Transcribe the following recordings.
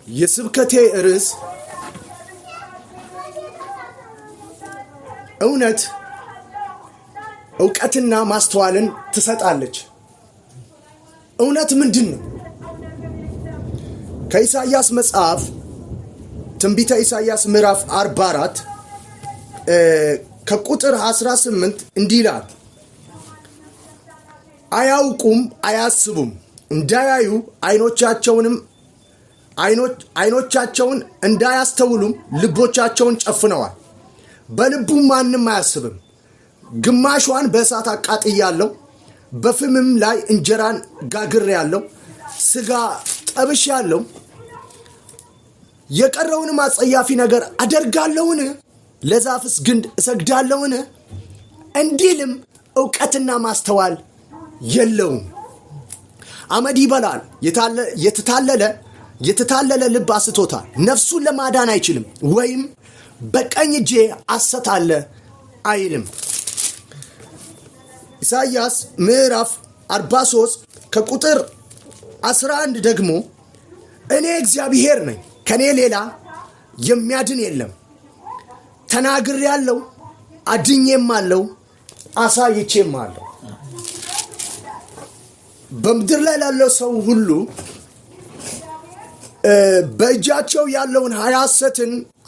የስብከቴ ርዕስ እውነት ዕውቀትና ማስተዋልን ትሰጣለች። እውነት ምንድነው? ከኢሳይያስ መጽሐፍ ትንቢተ ኢሳይያስ ምዕራፍ 44 ከቁጥር 18 እንዲህ ይላል፣ አያውቁም አያስቡም፣ እንዳያዩ አይኖቻቸውን እንዳያስተውሉም ልቦቻቸውን ጨፍነዋል። በልቡም ማንም አያስብም። ግማሿን በእሳት አቃጥያለሁ፣ በፍምም ላይ እንጀራን ጋግሬአለሁ፣ ሥጋ ጠብሼአለሁ፣ የቀረውንም አጸያፊ ነገር አደርጋለሁን? ለዛፍስ ግንድ እሰግዳለሁን? እንዲልም ዕውቀትና ማስተዋል የለውም። አመድ ይበላል፣ የተታለለ ልብ አስቶታል፣ ነፍሱን ለማዳን አይችልም። ወይም በቀኝ እጄ ሐሰት አለ አይልም። ኢሳይያስ ምዕራፍ 43 ከቁጥር 11 ደግሞ እኔ እግዚአብሔር ነኝ፣ ከኔ ሌላ የሚያድን የለም፣ ተናግሬአለሁ፣ አድኜማለሁ፣ አሳይቼማለሁ። በምድር ላይ ላለው ሰው ሁሉ በእጃቸው ያለውን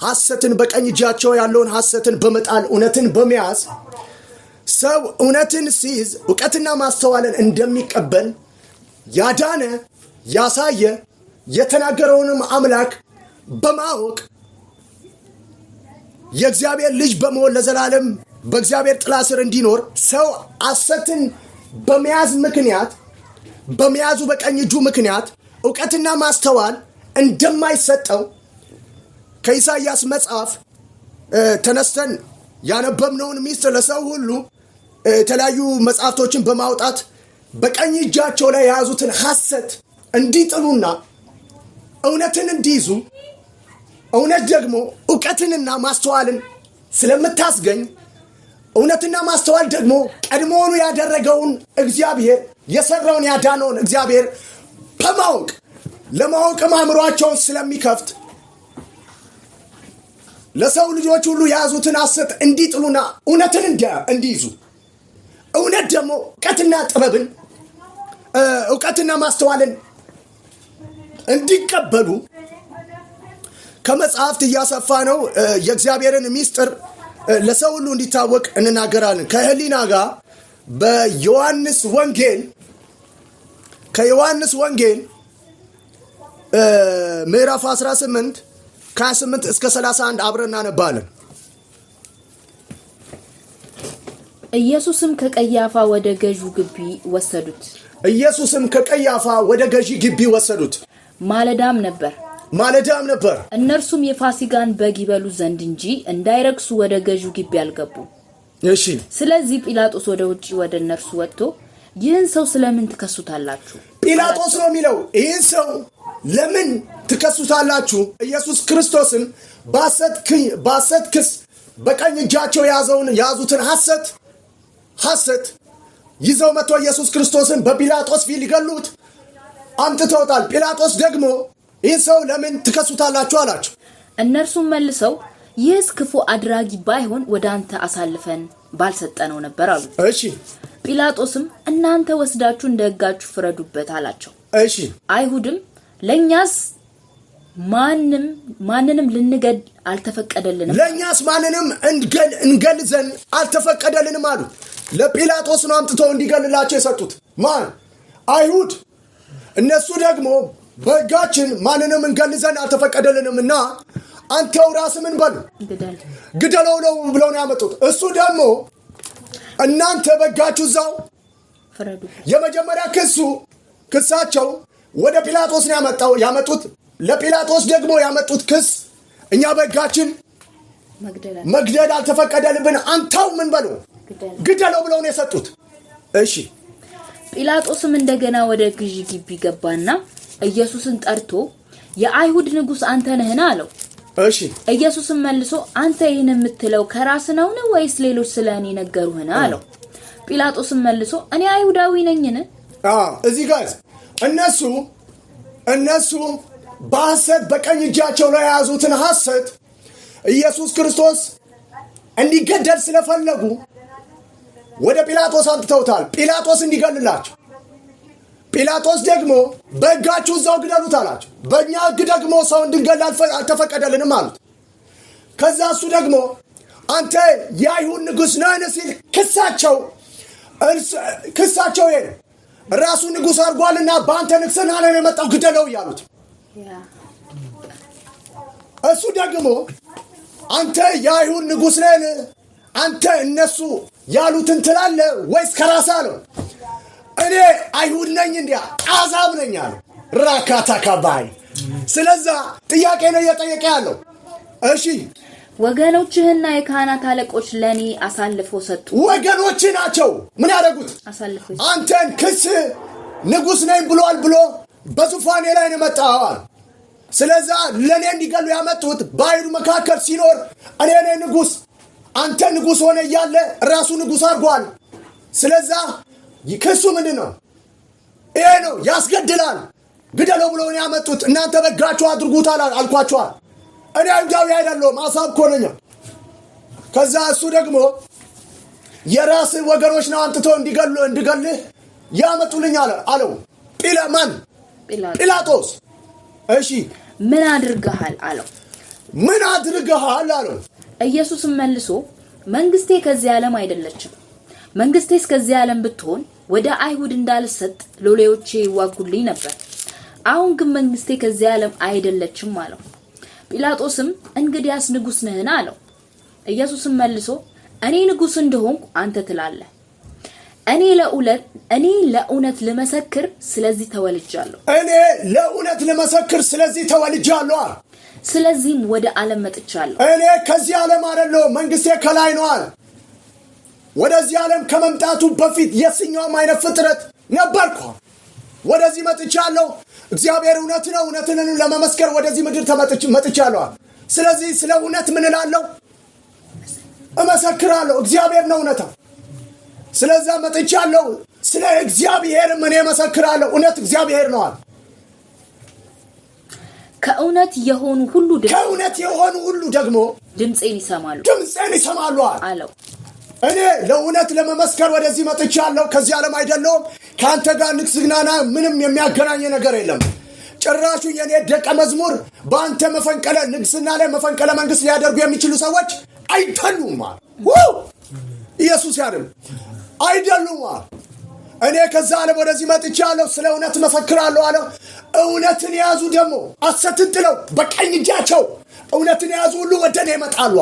ሐሰትን በቀኝ እጃቸው ያለውን ሐሰትን በመጣል እውነትን በመያዝ ሰው እውነትን ሲይዝ ዕውቀትና ማስተዋልን እንደሚቀበል ያዳነ ያሳየ የተናገረውንም አምላክ በማወቅ የእግዚአብሔር ልጅ በመሆን ለዘላለም በእግዚአብሔር ጥላ ስር እንዲኖር ሰው ሐሰትን በመያዙ በቀኝ እጁ ምክንያት ዕውቀትና ማስተዋል እንደማይሰጠው ከኢሳይያስ መጽሐፍ ተነስተን ያነበብነውን ሚስጥር ለሰው ሁሉ የተለያዩ መጽሐፍቶችን በማውጣት በቀኝ እጃቸው ላይ የያዙትን ሐሰት እንዲጥሉና እውነትን እንዲይዙ፣ እውነት ደግሞ ዕውቀትንና ማስተዋልን ስለምታስገኝ እውነትና ማስተዋል ደግሞ ቀድሞውኑ ያደረገውን እግዚአብሔር የሰራውን ያዳነውን እግዚአብሔር በማወቅ ለማወቅም አእምሯቸውን ስለሚከፍት ለሰው ልጆች ሁሉ የያዙትን ሐሰት እንዲጥሉና እውነትን እንዲይዙ፣ እውነት ደግሞ ዕውቀትና ማስተዋልን እንዲቀበሉ ከመጽሐፍት እያሰፋ ነው የእግዚአብሔርን ሚስጥር ለሰው ሁሉ እንዲታወቅ እንናገራለን። ከህሊና ጋር በዮሐንስ ወንጌል ምዕራፍ 18 ከ28 እስከ 31 አብረን እናነባለን። ኢየሱስም ከቀያፋ ወደ ገዢው ግቢ ወሰዱት። ማለዳም ነበር። እነርሱም የፋሲጋን በግ ይበሉ ዘንድ እንጂ እንዳይረክሱ ወደ ገዢው ግቢ አልገቡም። እሺ። ስለዚህ ጲላጦስ ወደ ውጪ ወደ እነርሱ ወጥቶ ይህን ሰው ስለምን ትከሱታላችሁ? ጲላጦስ ነው የሚለው። ይህን ሰው ለምን ትከሱታላችሁ? ኢየሱስ ክርስቶስን በሐሰት ክስ በቀኝ እጃቸው የያዙትን ሐሰት ይዘው መጥቶ ኢየሱስ ክርስቶስን በጲላጦስ ፊት ሊገሉት አምጥተውታል። ጲላጦስ ደግሞ ይህን ሰው ለምን ትከሱታላችሁ አላቸው። እነርሱም መልሰው ይህስ ክፉ አድራጊ ባይሆን ወደ አንተ አሳልፈን ባልሰጠነው ነበር አሉ። እሺ። ጲላጦስም እናንተ ወስዳችሁ እንደ ሕጋችሁ ፍረዱበት አላቸው። እሺ። አይሁድም ለኛስ ማንንም ልንገል አልተፈቀደልንም፣ እንገል ዘንድ አልተፈቀደልንም አሉ። ለጲላጦስ ነው አምጥተው እንዲገልላቸው የሰጡት። ማን? አይሁድ። እነሱ ደግሞ በሕጋችን ማንንም እንገል ዘንድ አልተፈቀደልንምና አንተው ራስህ ምን በሉ ግደለው ነው ብለው ነው ያመጡት። እሱ ደግሞ እናንተ በሕጋችሁ እዛው ፍረዱ። የመጀመሪያ ክሳቸው ወደ ጲላጦስ ነው ያመጡት። ለጲላጦስ ደግሞ ያመጡት ክስ እኛ በሕጋችን መግደል አልተፈቀደልብን፣ አንተው ምን በሉ ግደለው ብለው ነው የሰጡት። እሺ። ጲላጦስም እንደገና ወደ ግዢ ግቢ ገባና ኢየሱስን ጠርቶ የአይሁድ ንጉሥ አንተ ነህን አለው። እሺ። ኢየሱስም መልሶ አንተ ይህን የምትለው ከራስህ ነውን ወይስ ሌሎች ስለኔ ነገሩህን አለው። ጲላጦስም መልሶ እኔ አይሁዳዊ ነኝን? እዚህ ጋር እነሱ በሐሰት በቀኝ እጃቸው ላይ የያዙትን ሐሰት ኢየሱስ ክርስቶስ እንዲገደል ስለፈለጉ ወደ ጲላጦስ አምጥተውታል። ጲላጦስ እንዲገልላቸው። ጲላጦስ ደግሞ በሕጋችሁ እዛው ግደሉት አላቸው። በእኛ ሕግ ደግሞ ሰው እንድንገል አልተፈቀደልንም አሉት። ከዛ እሱ ደግሞ አንተ የአይሁድ ንጉሥ ነህን ሲል ክሳቸው ይሄ ራሱ ንጉሥ አድርጓልና በአንተ ንግሥና ነው የመጣው ግደለው እያሉት፣ እሱ ደግሞ አንተ የአይሁድ ንጉሥ ነህን? አንተ እነሱ ያሉትን ትላለህ ወይስ ከራስህ አለው። እኔ አይሁድ ነኝ እንዲያ አሕዛብ ነኝ አለ። ራካታ ካባይ። ስለዛ ጥያቄ ነው እየጠየቀ ያለው። እሺ ወገኖችህና የካህናት አለቆች ለኔ አሳልፈው ሰጡ። ወገኖች ናቸው ምን ያደረጉት? አሳልፈው አንተን ክስ ንጉሥ ነኝ ብሎ በዙፋኔ ላይ ነው መጣው። ስለዛ ለኔ እንዲገሉ ያመጡት በአይሁድ መካከል ሲኖር እኔ ነኝ ንጉሥ፣ አንተ ንጉሥ ሆነ እያለ ራሱ ንጉሥ አድርጓል። ስለዛ ክሱ ምንድን ነው? ይሄ ነው፣ ያስገድላል፣ ግደለው ብሎ ነው ያመጡት። እናንተ በሕጋችሁ አድርጉት አልኳቸዋል። እኔ አይሁዳዊ አይደለሁም አሕዛብ እኮ ነኝ። ከዛ እሱ ደግሞ የራስ ወገኖች ነው አምጥቶ እንዲገልህ ያመጡልኝ አለው። ጲላጦስ እሺ ምን አድርገሃል አለው። ምን አድርገሃል አለው። ኢየሱስም መልሶ መንግስቴ ከዚህ ዓለም አይደለችም። መንግስቴስ ከዚህ ዓለም ብትሆን ወደ አይሁድ እንዳልሰጥ ሎሌዎቼ ይዋጉልኝ ነበር። አሁን ግን መንግስቴ ከዚህ ዓለም አይደለችም አለው። ጲላጦስም እንግዲያስ ንጉሥ ነህን አለው። ኢየሱስም መልሶ እኔ ንጉሥ እንደሆንኩ አንተ ትላለህ። እኔ ለእውነት ልመሰክር ስለዚህ ተወልጃለሁ። ስለዚህም ወደ ዓለም መጥቻለሁ። እኔ ከዚህ ዓለም አይደለሁም፣ መንግስቴ ከላይ ነው አለ። ወደዚህ ዓለም ከመምጣቱ በፊት የትኛውም አይነት ፍጥረት ነበርኩ፣ ወደዚህ መጥቻለሁ። እግዚአብሔር እውነት ነው፣ እውነትን ለመመስከር ወደዚህ ምድር መጥቻለሁ። ስለዚህ ስለ እውነት ምን እላለሁ? እመሰክራለሁ። እግዚአብሔር ነው እውነታ። ስለዛ መጥቻለሁ። ስለ እግዚአብሔር ምን እመሰክራለሁ? እውነት እግዚአብሔር ነው አለ። ከእውነት የሆኑ ሁሉ ደግሞ ድምጼን ይሰማሉ አለው። እኔ ለእውነት ለመመስከር ወደዚህ መጥቻለሁ። ከዚህ ዓለም አይደለሁም። ከአንተ ጋር ንግስናና ምንም የሚያገናኝ ነገር የለም። ጭራሹ የኔ ደቀ መዝሙር በአንተ መፈንቀለ ንግስና ላይ መፈንቀለ መንግስት ሊያደርጉ የሚችሉ ሰዎች አይደሉም። ኢየሱስ ያድን አይደሉም። እኔ ከዛ ዓለም ወደዚህ መጥቻለሁ፣ ስለ እውነት መሰክራለሁ አለ። እውነትን የያዙ ደግሞ ሐሰትን ጥለው በቀኝ እጃቸው እውነትን የያዙ ሁሉ ወደ እኔ ይመጣሉ።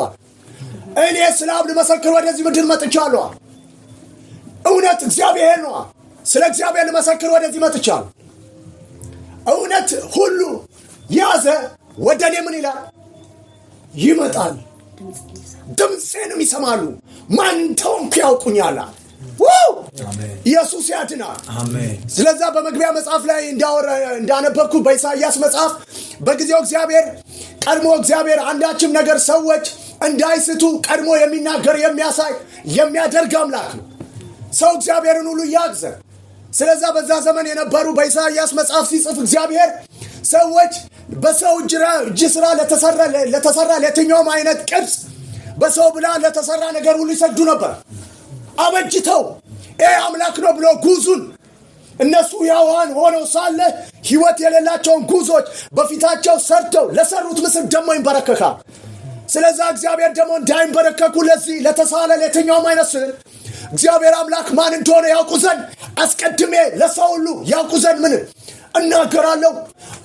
እኔ ስለ አብ ልመሰክር ወደዚህ ምድር መጥቻለሁ። እውነት እግዚአብሔር ነው። ስለ እግዚአብሔር ልመሰክር ወደዚህ መጥቻለሁ። እውነት ሁሉ ያዘ ወደ እኔ ምን ይላል? ይመጣል። ድምፄንም ይሰማሉ። ማን ተውንኩ ያውቁኛል። ኢየሱስ ያድናል። ስለዛ በመግቢያ መጽሐፍ ላይ እንዳነበብኩ በኢሳይያስ መጽሐፍ በጊዜው እግዚአብሔር አንዳችም ነገር ሰዎች እንዳይስቱ ቀድሞ የሚናገር የሚያሳይ የሚያደርግ አምላክ ነው። ሰው እግዚአብሔርን ሁሉ ያግዘ። ስለዛ በዛ ዘመን የነበሩ በኢሳይያስ መጽሐፍ ሲጽፍ እግዚአብሔር ሰዎች በሰው እጅ ስራ ለተሰራ ለየትኛውም አይነት ቅርጽ በሰው ብላ ለተሰራ ነገር ሁሉ ይሰግዱ ነበር። አበጅተው አምላክ ነው ብሎ ጉዙን እነሱ ያዋን ሆነው ሳለ ህይወት የሌላቸውን ጉዞች በፊታቸው ሰርተው ለሰሩት ምስል ደግሞ ይንበረከካል። ስለዛ እግዚአብሔር ደግሞ እንዳይንበረከኩ ለዚህ ለተሳለ ለየትኛውም አይነት ስል እግዚአብሔር አምላክ ማን እንደሆነ ያውቁ ዘንድ አስቀድሜ ለሰው ሁሉ ያውቁ ዘንድ ምን እናገራለሁ፣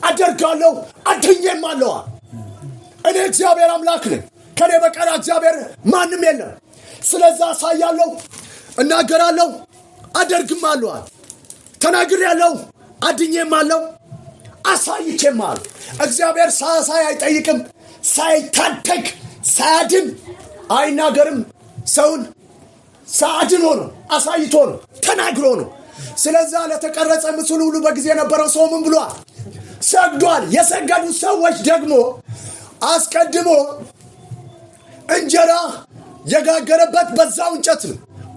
አደርጋለሁ፣ አድኜማለሁ። እኔ እግዚአብሔር አምላክ ነኝ፣ ከኔ በቀር እግዚአብሔር ማንም የለም። ስለዛ አሳያለሁ፣ እናገራለሁ፣ አደርግማለሁ። ተናግሬያለሁ፣ አድኜማለሁ፣ አሳይቼማለሁ። እግዚአብሔር ሳያሳይ አይጠይቅም፣ ሳይታደግ ሳያድን አይናገርም። ሰውን ሳያድን ሆኖ አሳይቶ ነው፣ ተናግሮ ነው። ስለዛ ለተቀረጸ ምስል ሁሉ በጊዜ የነበረው ሰው ምን ብሏል? ሰግዷል። የሰገዱ ሰዎች ደግሞ አስቀድሞ እንጀራ የጋገረበት በዛው እንጨት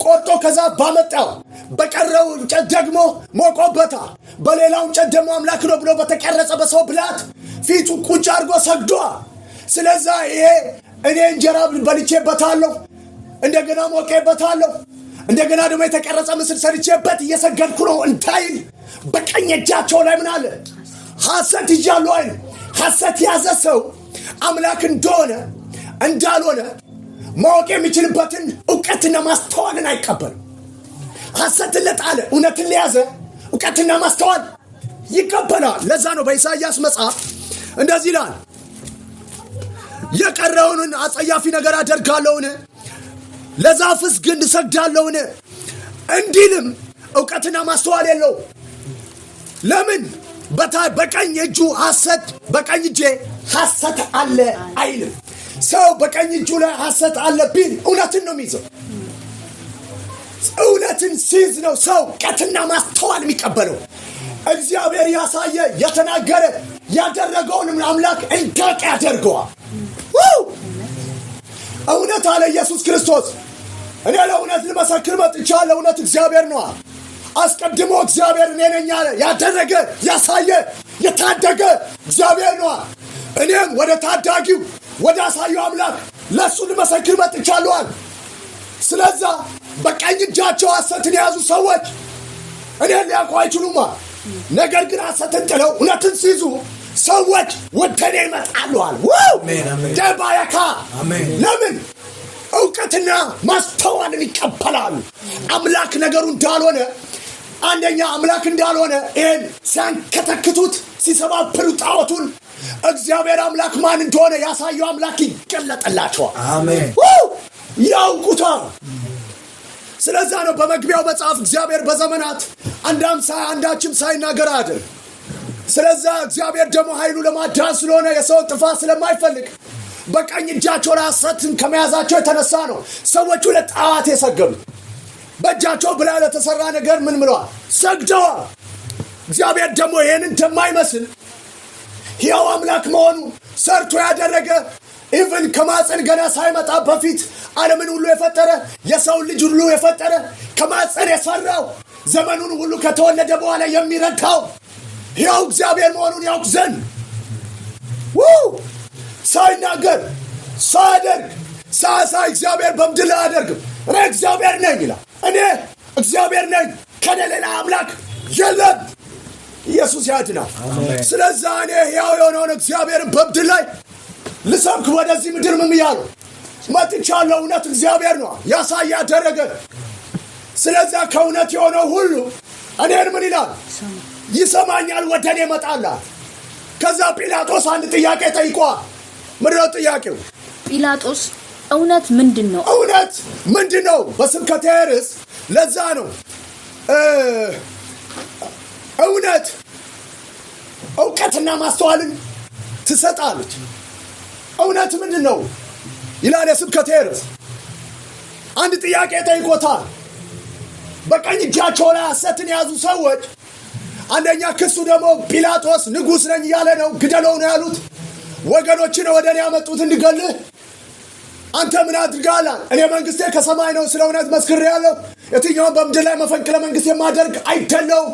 ቆርጦ ከዛ ባመጣው በቀረው እንጨት ደግሞ ሞቆበታል። በሌላው እንጨት ደግሞ አምላክ ነው ብሎ በተቀረጸ በሰው ብላት ፊቱ ቁጭ አድርጎ ሰግዷል። ስለዛ ይሄ እኔ እንጀራ በልቼበታለሁ፣ እንደገና ሞቄበታለሁ፣ እንደገና ደግሞ የተቀረጸ ምስል ሰርቼበት እየሰገድኩ ነው እንዳይል በቀኝ እጃቸው ላይ ምን አለ? ሐሰት ይዣለሁ አይል። ሐሰት ያዘ ሰው አምላክ እንደሆነ እንዳልሆነ ማወቅ የሚችልበትን ዕውቀትና ማስተዋልን አይቀበልም። ሐሰትን ለጣለ እውነትን ለያዘ ዕውቀትና ማስተዋል ይቀበላል። ለዛ ነው በኢሳይያስ መጽሐፍ እንደዚህ ይላል፣ የቀረውን አጸያፊ ነገር አደርጋለሁን? ለዛፍስ ግንድ ሰግዳለሁን? እንዲልም ዕውቀትና ማስተዋል የለው። ለምን? በቀኝ እጁ ሐሰት በቀኝ እጄ ሐሰት አለ አይልም። ሰው በቀኝ እጁ ላይ ሐሰት አለ ቢል እውነትን ነው የሚይዘው። እውነትን ሲይዝ ነው ሰው ዕውቀትና ማስተዋል የሚቀበለው። እግዚአብሔር ያሳየ የተናገረ ያደረገውንም አምላክ እንዲያውቅ ያደርገዋል። እውነት አለ ኢየሱስ ክርስቶስ፣ እኔ ለእውነት ልመሰክር መጥቻለሁ። እውነት እግዚአብሔር ነው። አስቀድሞ እግዚአብሔር እኔ ነኝ አለ። ያደረገ ያሳየ የታደገ እግዚአብሔር ነው። እኔም ወደ ታዳጊው ወደ አሳየው አምላክ ለእሱ ልመሰክር መጥቻለሁ። ስለዛ በቀኝ እጃቸው ሐሰትን የያዙ ሰዎች እኔን ሊያውቁ አይችሉም። ነገር ግን ሐሰትን ጥለው እውነትን ሲይዙ ሰዎች ወደ እኔ ይመጣሉ አለ። ደባያካ ለምን? ዕውቀትና ማስተዋልን ይቀበላሉ። አምላክ ነገሩ እንዳልሆነ አንደኛ አምላክ እንዳልሆነ ይህን ሲያንከተክቱት ሲሰባብሩ ጣዖቱን እግዚአብሔር አምላክ ማን እንደሆነ ያሳየው አምላክ ይገለጥላቸዋል። ያውቁታል። ስለዛ ነው በመግቢያው መጽሐፍ እግዚአብሔር በዘመናት አንዳችም ሳይናገር አድር። ስለዛ እግዚአብሔር ደግሞ ኃይሉ ለማዳን ስለሆነ የሰው ጥፋት ስለማይፈልግ በቀኝ እጃቸው ላይ ሐሰትን ከመያዛቸው የተነሳ ነው ሰዎቹ ለጣዖት የሰገዱት። በእጃቸው ብላ ለተሰራ ነገር ምን ብለዋል? ሰግደዋል። እግዚአብሔር ደግሞ ይህን እንደማይመስል ሕያው አምላክ መሆኑ ሰርቶ ያደረገ ኢቭን ከማፀን ገና ሳይመጣ በፊት ዓለምን ሁሉ የፈጠረ የሰው ልጅ ሁሉ የፈጠረ ከማፀን የሰራው ዘመኑን ሁሉ ከተወለደ በኋላ የሚረዳው ሕያው እግዚአብሔር መሆኑን ያውቅ ዘንድ ሳይናገር ሳያደርግ ሳያሳይ እግዚአብሔር በምድር ላይ አያደርግም። እኔ እግዚአብሔር ነኝ ይላል። እኔ እግዚአብሔር ነኝ፣ ከኔ ሌላ አምላክ የለም። ኢየሱስ ያድናል። ስለዛ እኔ ሕያው የሆነውን እግዚአብሔርን በምድር ላይ ልሰብክ ወደዚህ ምድር ምን እያሉ መጥቻለሁ። እውነት እግዚአብሔር ነው ያሳየ ያደረገ። ስለዛ ከእውነት የሆነው ሁሉ እኔን ምን ይላል? ይሰማኛል፣ ወደ እኔ ይመጣላል። ከዛ ጲላጦስ አንድ ጥያቄ ጠይቋል። ምንድነው ጥያቄው? ጲላጦስ እውነት ምንድን ነው? እውነት ምንድን ነው? በስብከቴ ርዕስ ለዛ ነው እውነት ዕውቀትና ማስተዋልን ትሰጣለች። እውነት ምንድን ነው ይላል የስብከቴ ርዕስ። አንድ ጥያቄ ጠይቆታል። በቀኝ እጃቸው ላይ ሐሰትን የያዙ ሰዎች አንደኛ ክሱ ደግሞ ጲላጦስ ንጉሥ ነኝ እያለ ነው፣ ግደለው ነው ያሉት። ወገኖችን ወደ እኔ ያመጡት እንድገልህ አንተ ምን አድርጋል? እኔ መንግስቴ ከሰማይ ነው፣ ስለ እውነት መስክሬያለሁ። የትኛውን በምድር ላይ መፈንቅለ መንግስት የማደርግ አይደለሁም፣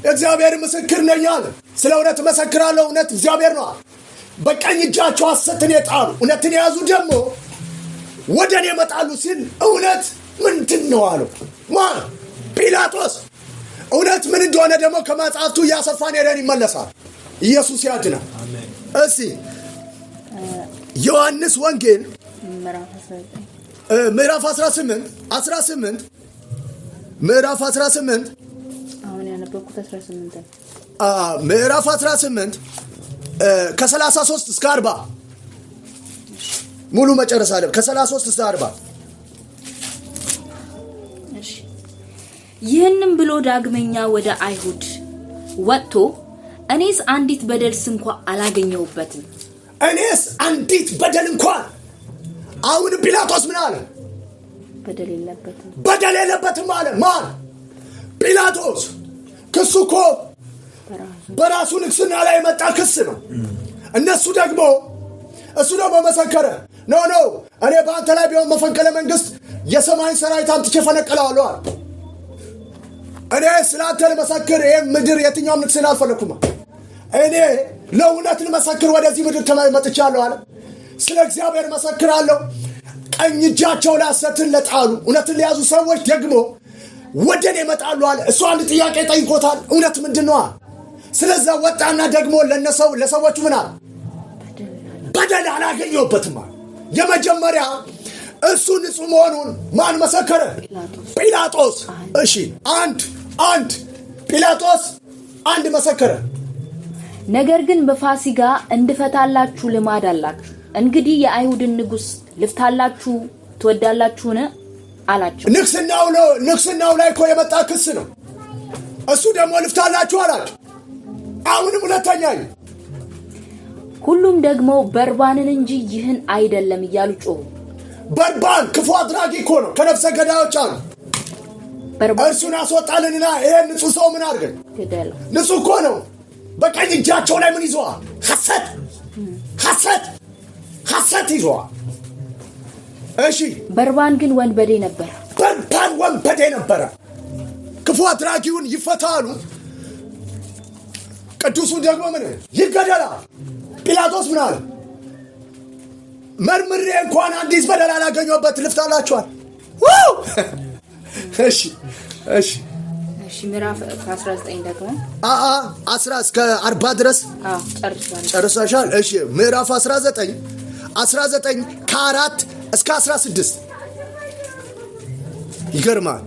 እግዚአብሔር ምስክር ነኝ አለ። ስለ እውነት መሰክራለሁ፣ እውነት እግዚአብሔር ነው። በቀኝ እጃቸው ሐሰትን የጣሉ እውነትን የያዙ ደግሞ ወደ እኔ ይመጣሉ ሲል እውነት ምንድን ነው አለው። ማን? ጲላጦስ። እውነት ምን እንደሆነ ደግሞ ከመጽሐፍቱ እያሰፋን ሄደን ይመለሳል። ኢየሱስ ያድናል። እስቲ ዮሐንስ ወንጌል ምዕራፍ 18 ምዕራፍ 18 አሁን ያነበብኩት 18 ምዕራፍ 18 ከ33 እስከ 40 ሙሉ መጨረስ አለ። ከ33 እስከ 40 ይህንም ብሎ ዳግመኛ ወደ አይሁድ ወጥቶ እኔስ አንዲት በደል እንኳን አላገኘሁበትም። እኔስ አንዲት በደል እንኳን። አሁን ጲላጦስ ምን አለ? በደል የለበትም አለ። ማን? ጲላጦስ። ክሱ እኮ በራሱ ንግስና ላይ የመጣ ክስ ነው። እሱ ደግሞ መሰከረ። ኖ እኔ በአንተ ላይ ቢሆን መፈንቅለ መንግስት የሰማይን ሰራዊት አምጥቼ ፈነቅለዋለሁ አለ። እኔ ስላንተ ልመሰክር ይሄን ምድር የትኛውም ንግስና አልፈለኩም። እኔ ለእውነት ልመሰክር ወደዚህ ምድር ተመጥቻለሁ አለ። ስለ እግዚአብሔር መሰክራለሁ። ቀኝ እጃቸው ላይ ሐሰትን ለጣሉ እውነትን ለያዙ ሰዎች ደግሞ ወደኔ ይመጣሉ አለ። እሱ አንድ ጥያቄ ጠይቆታል። እውነት ምንድነው? ስለዛ ወጣና ደግሞ ለሰዎቹ ምን አለ? በደል አላገኘሁበትም። የመጀመሪያ እሱ ንጹህ መሆኑን ማን መሰከረ? ጲላጦስ። እሺ አንድ ጲላጦስ አንድ መሰከረ። ነገር ግን በፋሲጋ እንድፈታላችሁ ልማድ አላችሁ። እንግዲህ የአይሁድን ንጉስ ልፍታላችሁ ትወዳላችሁን አላቸው። ንግስናው ላይ እኮ የመጣ ክስ ነው። እሱ ደግሞ ልፍታላችሁ አላቸው። አሁንም ሁለተኛ ሁሉም ደግሞ በርባንን እንጂ ይህን አይደለም እያሉ ጮሁ። በርባን ክፉ አድራጊ እኮ ነው። ከነፍሰ ገዳዮች አሉ። እርሱን አስወጣልንና ይሄን ንጹህ ሰው ምን አድርገን ገደለው። ንጹህ እኮ ነው። በቀኝ እጃቸው ላይ ምን ይዘዋል? ሐሰት ይዘዋል። እሺ በርባን ግን ወንበዴ ነበር። በርባን ወንበዴ ነበረ። ክፉ አድራጊውን ይፈታሉ። ቅዱሱን ደግሞ ምን ይገደላል። ጲላጦስ ምን አለ? መርምሬ እንኳን አንዲት በደል አላገኘሁበት ልፍታላችኋል። እሺ ምዕራፍ 19 ደግሞ 10 እስከ 40 ድረስ ጨርሳሻል። እሺ ምዕራፍ 19 ከ4 እስከ 16 ይገርማል።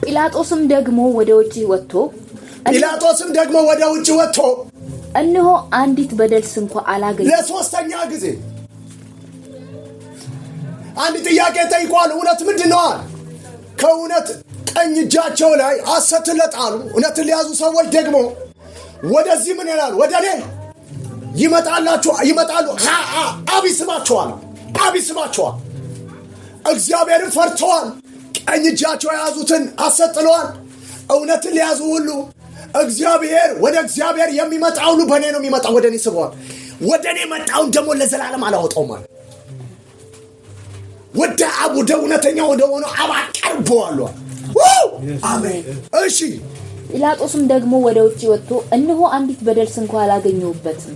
ጲላጦስም ደግሞ ወደ ውጪ ወጥቶ እነሆ አንዲት በደል እንኳ አላገኘም። ለሶስተኛ ጊዜ አንድ ጥያቄ ጠይቋል። እውነት ምንድነው? ከእውነት ቀኝ እጃቸው ላይ ሐሰትን ለጣሉ እውነትን ለያዙ ሰዎች ደግሞ ወደዚህ ምን ይላል? ወደ እኔ ይመጣሉ። አቢስማቸዋል። እግዚአብሔርን ፈርተዋል። ቀኝ እጃቸው የያዙትን ሐሰት ጥለዋል። እውነትን ለያዙ ሁሉ ወደ እግዚአብሔር የሚመጣ ሁሉ በእኔ ነው የሚመጣው። ወደ እኔ ስበዋል። ወደ እኔ መጣውን ደግሞ ለዘላለም አላወጣውም ማለት ወደ አብ ወደ እውነተኛው ወደ ሆነው አብ አቀርበዋለሁ። አሜን። እሺ ጲላጦስም ደግሞ ወደ ውጪ ወጥቶ እነሆ አንዲት በደል እንኳ አላገኘሁበትም፣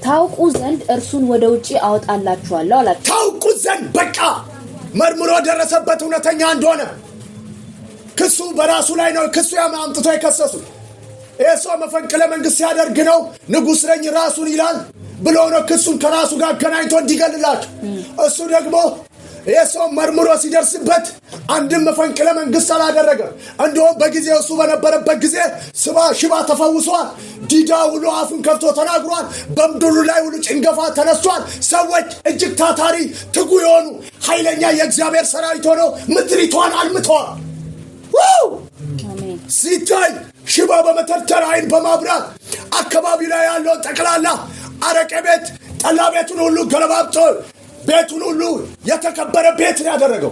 ታውቁ ዘንድ እርሱን ወደ ውጪ አወጣላችኋለሁ አላቸው። ታውቁ ዘንድ በቃ መርምሮ ደረሰበት እውነተኛ እንደሆነ። ክሱ በራሱ ላይ ነው። ክሱ አምጥቶ የከሰሱት ሰው መፈንቅለ መንግስት ሲያደርግ ነው። ንጉሥ ነኝ ራሱን ይላል ብሎ ነው ክሱን ከራሱ ጋር ገናኝቶ እንዲገልላቸው። እሱ ደግሞ ሰው መርምሮ ሲደርስበት አንድም መፈንቅለ መንግስት አላደረገም። እንደውም በጊዜው እሱ በነበረበት ጊዜ ሽባ ተፈውሷል። ዲዳ ሁሉ አፉን ከፍቶ ተናግሯል። በምድሩ ላይ ሁሉ ጭንገፋ ተነስቷል። ሰዎች እጅግ ታታሪ ትጉ የሆኑ ኃይለኛ የእግዚአብሔር ሰራዊት ሆነው ምድሪቷን አልምተዋል። ሲታይ ሽባ በመተርተር አይን በማብራት አካባቢ ላይ ያለውን ጠቅላላ አረቄ ቤት ጠላ ቤቱን ሁሉ ገለባብጦ ቤቱን ሁሉ የተከበረ ቤት ነው ያደረገው።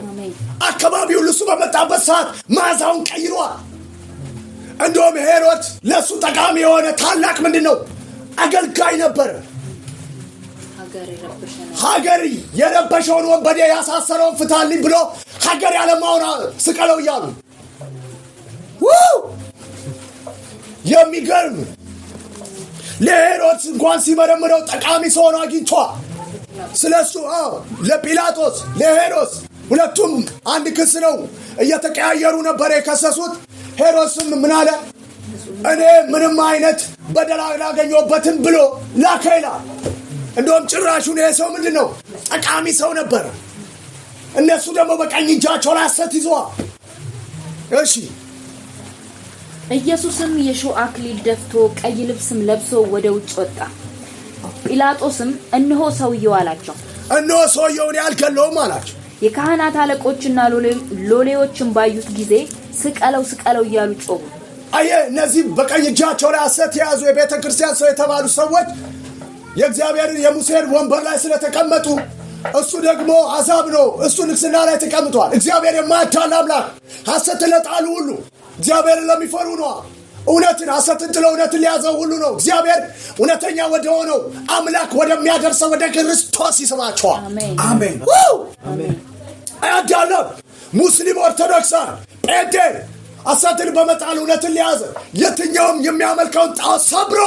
አካባቢ ሁሉ እሱ በመጣበት ሰዓት ማዛውን ቀይሯል። እንደውም ሄሮድስ ለሱ ጠቃሚ የሆነ ታላቅ ምንድነው አገልጋይ ነበር። ሀገር የረበሸውን ወንበዴ ያሳሰረውን ፍታልኝ ብሎ ሀገር ያለማውን ስቀለው እያሉ የሚገርም ለሄሮድስ እንኳን ሲመረምረው ጠቃሚ ሰው ነው አግኝቷል። ስለሱ ለጲላጦስ ለሄሮድስ ሁለቱም አንድ ክስ ነው እየተቀያየሩ ነበር የከሰሱት። ሄሮድስም ምን አለ? እኔ ምንም አይነት በደል አላገኘሁበትም ብሎ ላከይላ። እንደውም ጭራሹን ይሄ ሰው ምንድነው ጠቃሚ ሰው ነበር። እነሱ ደግሞ በቀኝ እጃቸው ላይ ሐሰት ይዘዋል። እሺ ኢየሱስም የሾህ አክሊል ደፍቶ ቀይ ልብስም ለብሶ ወደ ውጭ ወጣ። ጲላጦስም እነሆ ሰውየው አላቸው። እነሆ ሰውየውን ያልከለውም አላቸው። የካህናት አለቆችና ሎሌዎችም ባዩት ጊዜ ስቀለው እያሉ ጮሁ። እነዚህ በቀኝ እጃቸው ላይ ሐሰት የያዙ የቤተ ክርስቲያን ሰው የተባሉ ሰዎች የእግዚአብሔርን የሙሴን ወንበር ላይ ስለተቀመጡ እሱ ደግሞ አዛብ ነው። እሱ ንግስና ላይ ተቀምጧል። እግዚአብሔር የማያታልል አምላክ ሐሰትን ለጣሉ ሁሉ እግዚአብሔርን ለሚፈሩ ነው። እውነትን ሐሰትን ጥለው እውነትን ሊያዘው ሁሉ ነው። እግዚአብሔር እውነተኛ ወደ ሆነው አምላክ ወደሚያደርሰው ወደ ክርስቶስ ይስባቸዋል። አሜን። አያዳለም ሙስሊም፣ ኦርቶዶክሳን፣ ጴንጤ ሐሰትን በመጣል እውነትን ሊያዘ የትኛውም የሚያመልከውን ጣዖት ሰብሮ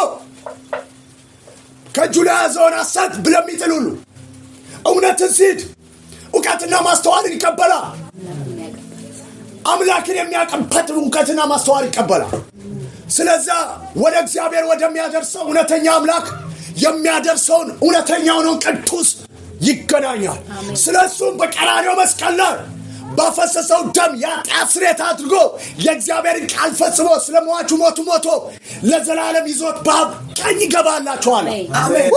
ከእጁ ላይ ያዘውን ሐሰት ብለሚጥል ሁሉ እውነትን ሲድ እውቀትና ማስተዋልን ይቀበላል። አምላክን የሚያቀበት እውቀትና ማስተዋል ይቀበላል። ስለዛ ወደ እግዚአብሔር ወደሚያደርሰው እውነተኛ አምላክ የሚያደርሰውን እውነተኛውን ቅዱስ ይገናኛል። ስለሱም በቀራንዮ መስቀል ላይ ባፈሰሰው ደም የኃጢአት ስርየት አድርጎ የእግዚአብሔርን ቃል ፈጽሞ ስለሟቹ ሞቶ ለዘላለም ይዞት በአብ ቀኝ ይገባላችኋል። አሜን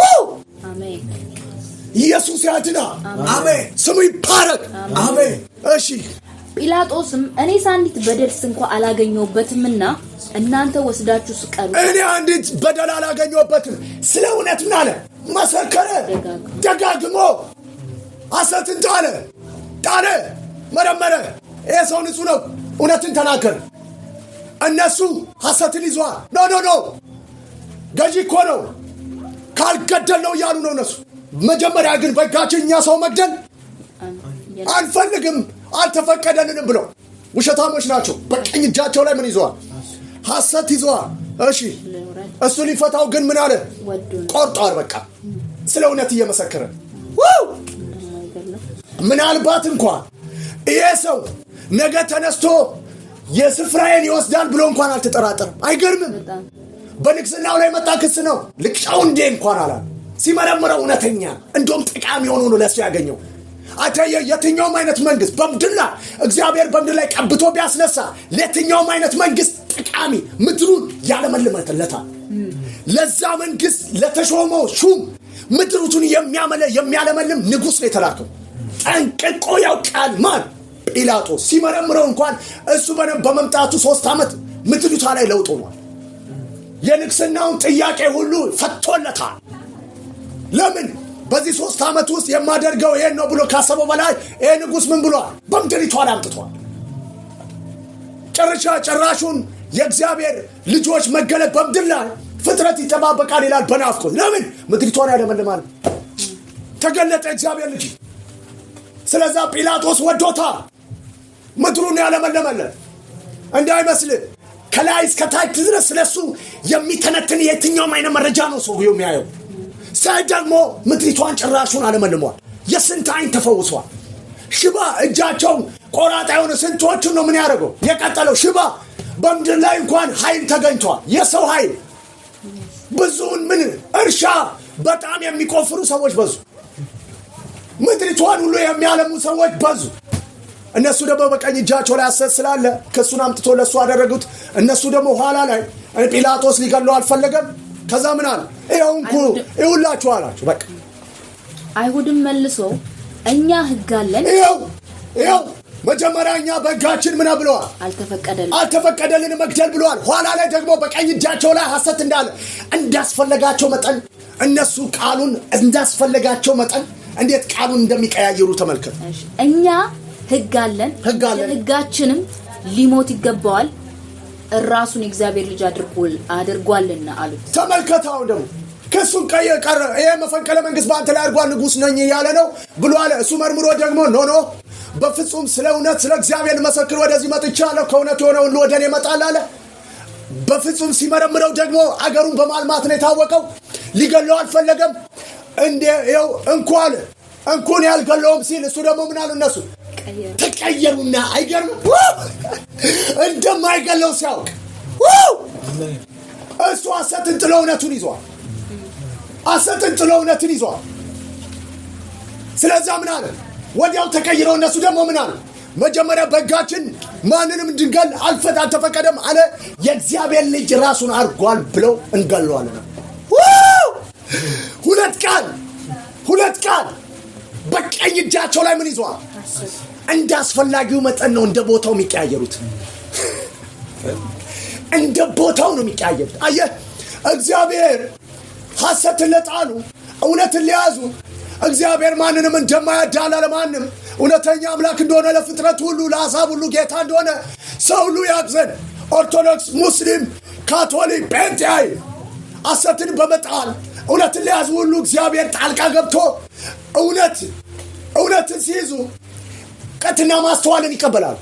አሜን። ኢየሱስ ያድናል። አሜን። ስሙ ይባረክ። አሜን። እሺ ጲላጦስም እኔ አንዲት በደልስ እንኳን አላገኘሁበትምና እናንተ ወስዳችሁ ስቀሉ። እኔ አንዲት በደል አላገኘሁበትም ስለ እውነት ምን አለ መሰከረ። ደጋግሞ ሐሰትን ጣለ መረመረ። ይሄ ሰው ንጹህ ነው እውነትን ተናገረ። እነሱ ሐሰትን ይዟል። ኖ ገዢ እኮ ነው ካልገደል ነው እያሉ ነው እነሱ። መጀመሪያ ግን በእጃችን እኛ ሰው መግደል አንፈልግም አልተፈቀደልንም ብለው ውሸታሞች ናቸው። በቀኝ እጃቸው ላይ ምን ይዘዋል? ሐሰት ይዘዋል። እሺ እሱ ሊፈታው ግን ምን አለ? ቆርጧል። በቃ ስለ እውነት እየመሰከረ ምናልባት እንኳን ይሄ ሰው ነገ ተነስቶ የስፍራዬን ይወስዳል ብሎ እንኳን አልተጠራጠረም። አይገርምም? በንግስናው ላይ መጣ ክስ ነው። ልቅጫው እንዴ እንኳን አላል። ሲመረምረው እውነተኛ እንደውም ጠቃሚ ሆኖ ነው ለሱ ያገኘው። አታየ የትኛውም አይነት መንግስት በምድር ላይ እግዚአብሔር በምድር ላይ ቀብቶ ቢያስነሳ ለትኛውም አይነት መንግስት ጠቃሚ ምድሩን ያለመልመለታል። ለዛ መንግስት ለተሾመው ሹም ምድሩን የሚያለመልም ንጉስ ነው የተላከው። ጠንቅቆ ያውቃል። ማን? ጲላጦስ። ሲመረምረው እንኳን እሱ በመምጣቱ 3 ዓመት ምድሪቷ ላይ ለውጥ ሆኗል። የንግስናውን ጥያቄ ሁሉ ፈቶለታል። ለምን? በዚህ 3 ዓመት ውስጥ የማደርገው ይሄን ነው ብሎ ካሰበው በላይ ይሄ ንጉስ ምን ብሏል? በምድሪቷ ላይ አምጥቷል። ጭራሹን የእግዚአብሔር ልጆች መገለጥ በምድር ላይ ፍጥረት ይጠባበቃል ይላል በናፍቆት። ለምን? ምድሪቷን ያለመልማል። ተገለጠ እግዚአብሔር ልጅ። ስለዛ ጲላጦስ ወዶታል። ምድሩን ያለመለመለት እንዳይመስል ከላይ እስከ ታች ድረስ ስለሱ የሚተነትን የትኛውም አይነት መረጃ ነው ሰው የሚያየው። ሳይ ደግሞ ምድሪቷን ጭራሹን አለመልሟል። የስንት አይን ተፈውሷል። ሽባ እጃቸው ቆራጣ የሆነ ስንቶቹን ነው ምን ያደርገው የቀጠለው ሽባ። በምድር ላይ እንኳን ኃይል ተገኝቷል። የሰው ኃይል ብዙውን ምን እርሻ በጣም የሚቆፍሩ ሰዎች በዙ። ምድሪቷን ሁሉ የሚያለሙ ሰዎች በዙ። እነሱ ደግሞ በቀኝ እጃቸው ላይ ሐሰት ስላለ ክሱን አምጥቶ ለሱ አደረጉት። እነሱ ደግሞ ኋላ ላይ ጲላጦስ ሊገለው አልፈለገም። ከዛ ምን አለ? ይሁላችሁ አላችሁ። በቃ አይሁድም መልሶ እኛ ሕግ አለን። ይኸው መጀመሪያ እኛ በሕጋችን ምን ብለዋል? አልተፈቀደልን መግደል ብለዋል። ኋላ ላይ ደግሞ በቀኝ እጃቸው ላይ ሐሰት እንዳለ እንዳስፈለጋቸው መጠን እነሱ ቃሉን እንዳስፈለጋቸው መጠን እንዴት ቃሉን እንደሚቀያየሩ ተመልከቱ። እኛ ሕግ አለን፣ ሕጋችንም ሊሞት ይገባዋል ራሱን እግዚአብሔር ልጅ አድርጓልና አሉት። ተመልከታው ደግሞ ክሱን ቀረ። ይሄ መፈንቅለ መንግስት በአንተ ላይ አድርጓል ንጉስ ነኝ ያለ ነው ብሎ አለ። እሱ መርምሮ ደግሞ ኖ በፍጹም ስለ እውነት ስለ እግዚአብሔር መሰክር ወደዚህ መጥቻለሁ፣ ከእውነት የሆነ ሁሉ ወደ እኔ ይመጣል አለ። በፍጹም ሲመረምረው ደግሞ አገሩን በማልማት ነው የታወቀው። ሊገለው አልፈለገም። ይኸው እንኳን ያልገለውም ሲል እሱ ደግሞ ምን አሉ እነሱ ተቀየሩና። አይገርም? እንደማይገለው ሲያውቅ እሱ ሐሰትን ጥሎ እውነቱን ይዟል። ስለዛ ምን አለ? ወዲያው ተቀይረው እነሱ ደግሞ ምን አሉ? መጀመሪያ በሕጋችን ማንንም እንድንገል አልተፈቀደም አለ። የእግዚአብሔር ልጅ ራሱን አድርጓል ብለው እንገለዋለን። ሁለት ቃል በቀኝ እጃቸው ላይ ምን ይዟል? እንደ አስፈላጊው መጠን ነው እንደ ቦታው የሚቀያየሩት። እንደ ቦታው ነው የሚቀያየሩት። አየህ፣ እግዚአብሔር ሐሰትን ለጣሉ እውነትን ሊያዙ እግዚአብሔር ማንንም እንደማያዳላ ለማንም እውነተኛ አምላክ እንደሆነ ለፍጥረት ሁሉ ለአሕዛብ ሁሉ ጌታ እንደሆነ ሰው ሁሉ ያግዘን። ኦርቶዶክስ፣ ሙስሊም፣ ካቶሊክ፣ ጴንጤ ሐሰትን በመጣል እውነትን ሊያዙ ሁሉ እግዚአብሔር ጣልቃ ገብቶ እውነትን ሲይዙ ቀጥና ማስተዋልን ይቀበላሉ።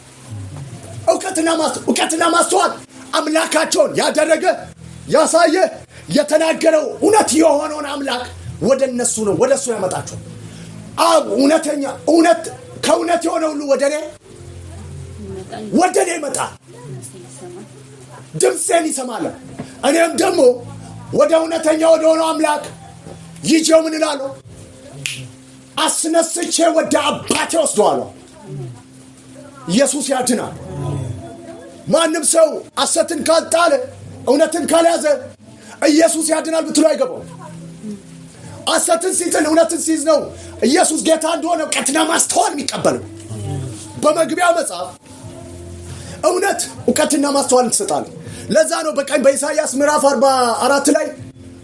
እውቀትና ማስተዋል አምላካቸውን ያደረገ ያሳየ የተናገረው እውነት የሆነውን አምላክ ወደ እነሱ ነው ወደሱ ያመጣቸው። እውነተኛ እውነት ከእውነት የሆነ ሁሉ ወደኔ ይመጣል። ድምፄን ይሰማል። እኔም ደግሞ ወደ እውነተኛ ወደ ሆነው አምላክ ይዤው ምን እላለሁ? አስነስቼ ወደ አባቴ ወስደዋለሁ። ኢየሱስ ያድናል። ማንም ሰው ሐሰትን ካልጣለ እውነትን ካልያዘ ኢየሱስ ያድናል ብትሉ አይገባው። ሐሰትን ሲጥል እውነትን ሲይዝ ነው ኢየሱስ ጌታ እንደሆነ እውቀትና ማስተዋል የሚቀበለው። በመግቢያው መጽሐፍ እውነት እውቀትና ማስተዋል ትሰጣለህ። ለዛ ነው በቀኝ በኢሳይያስ ምዕራፍ 44 ላይ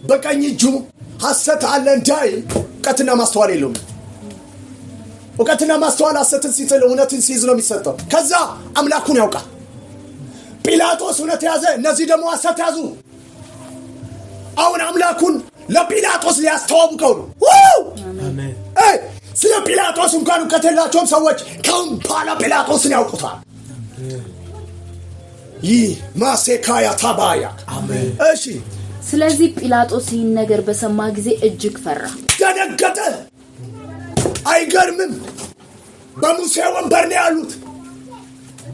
በቀኝ እጁ ሐሰት አለ እንዳይል እውቀትና ማስተዋል የለውም። እውቀትና ማስተዋል ሐሰትን ሲጥል እውነትን ሲይዝ ነው የሚሰጠው። ከዛ አምላኩን ያውቃል። ጲላጦስ እውነት ያዘ፣ እነዚህ ደግሞ ሐሰት ያዙ። አሁን አምላኩን ለጲላጦስ ሊያስተዋውቀው ነው። አሜን። ስለ ጲላጦስ እንኳን እውቀት የላቸውም ሰዎች፣ ከአሁን በኋላ ጲላጦስን ያውቁታል። ይህ ማሴካያ ታባያ። አሜን። እሺ። ስለዚህ ጲላጦስ ይህን ነገር በሰማ ጊዜ እጅግ ፈራ፣ ደነገጠ። አይገርምም? በሙሴ ወንበር ነው ያሉት።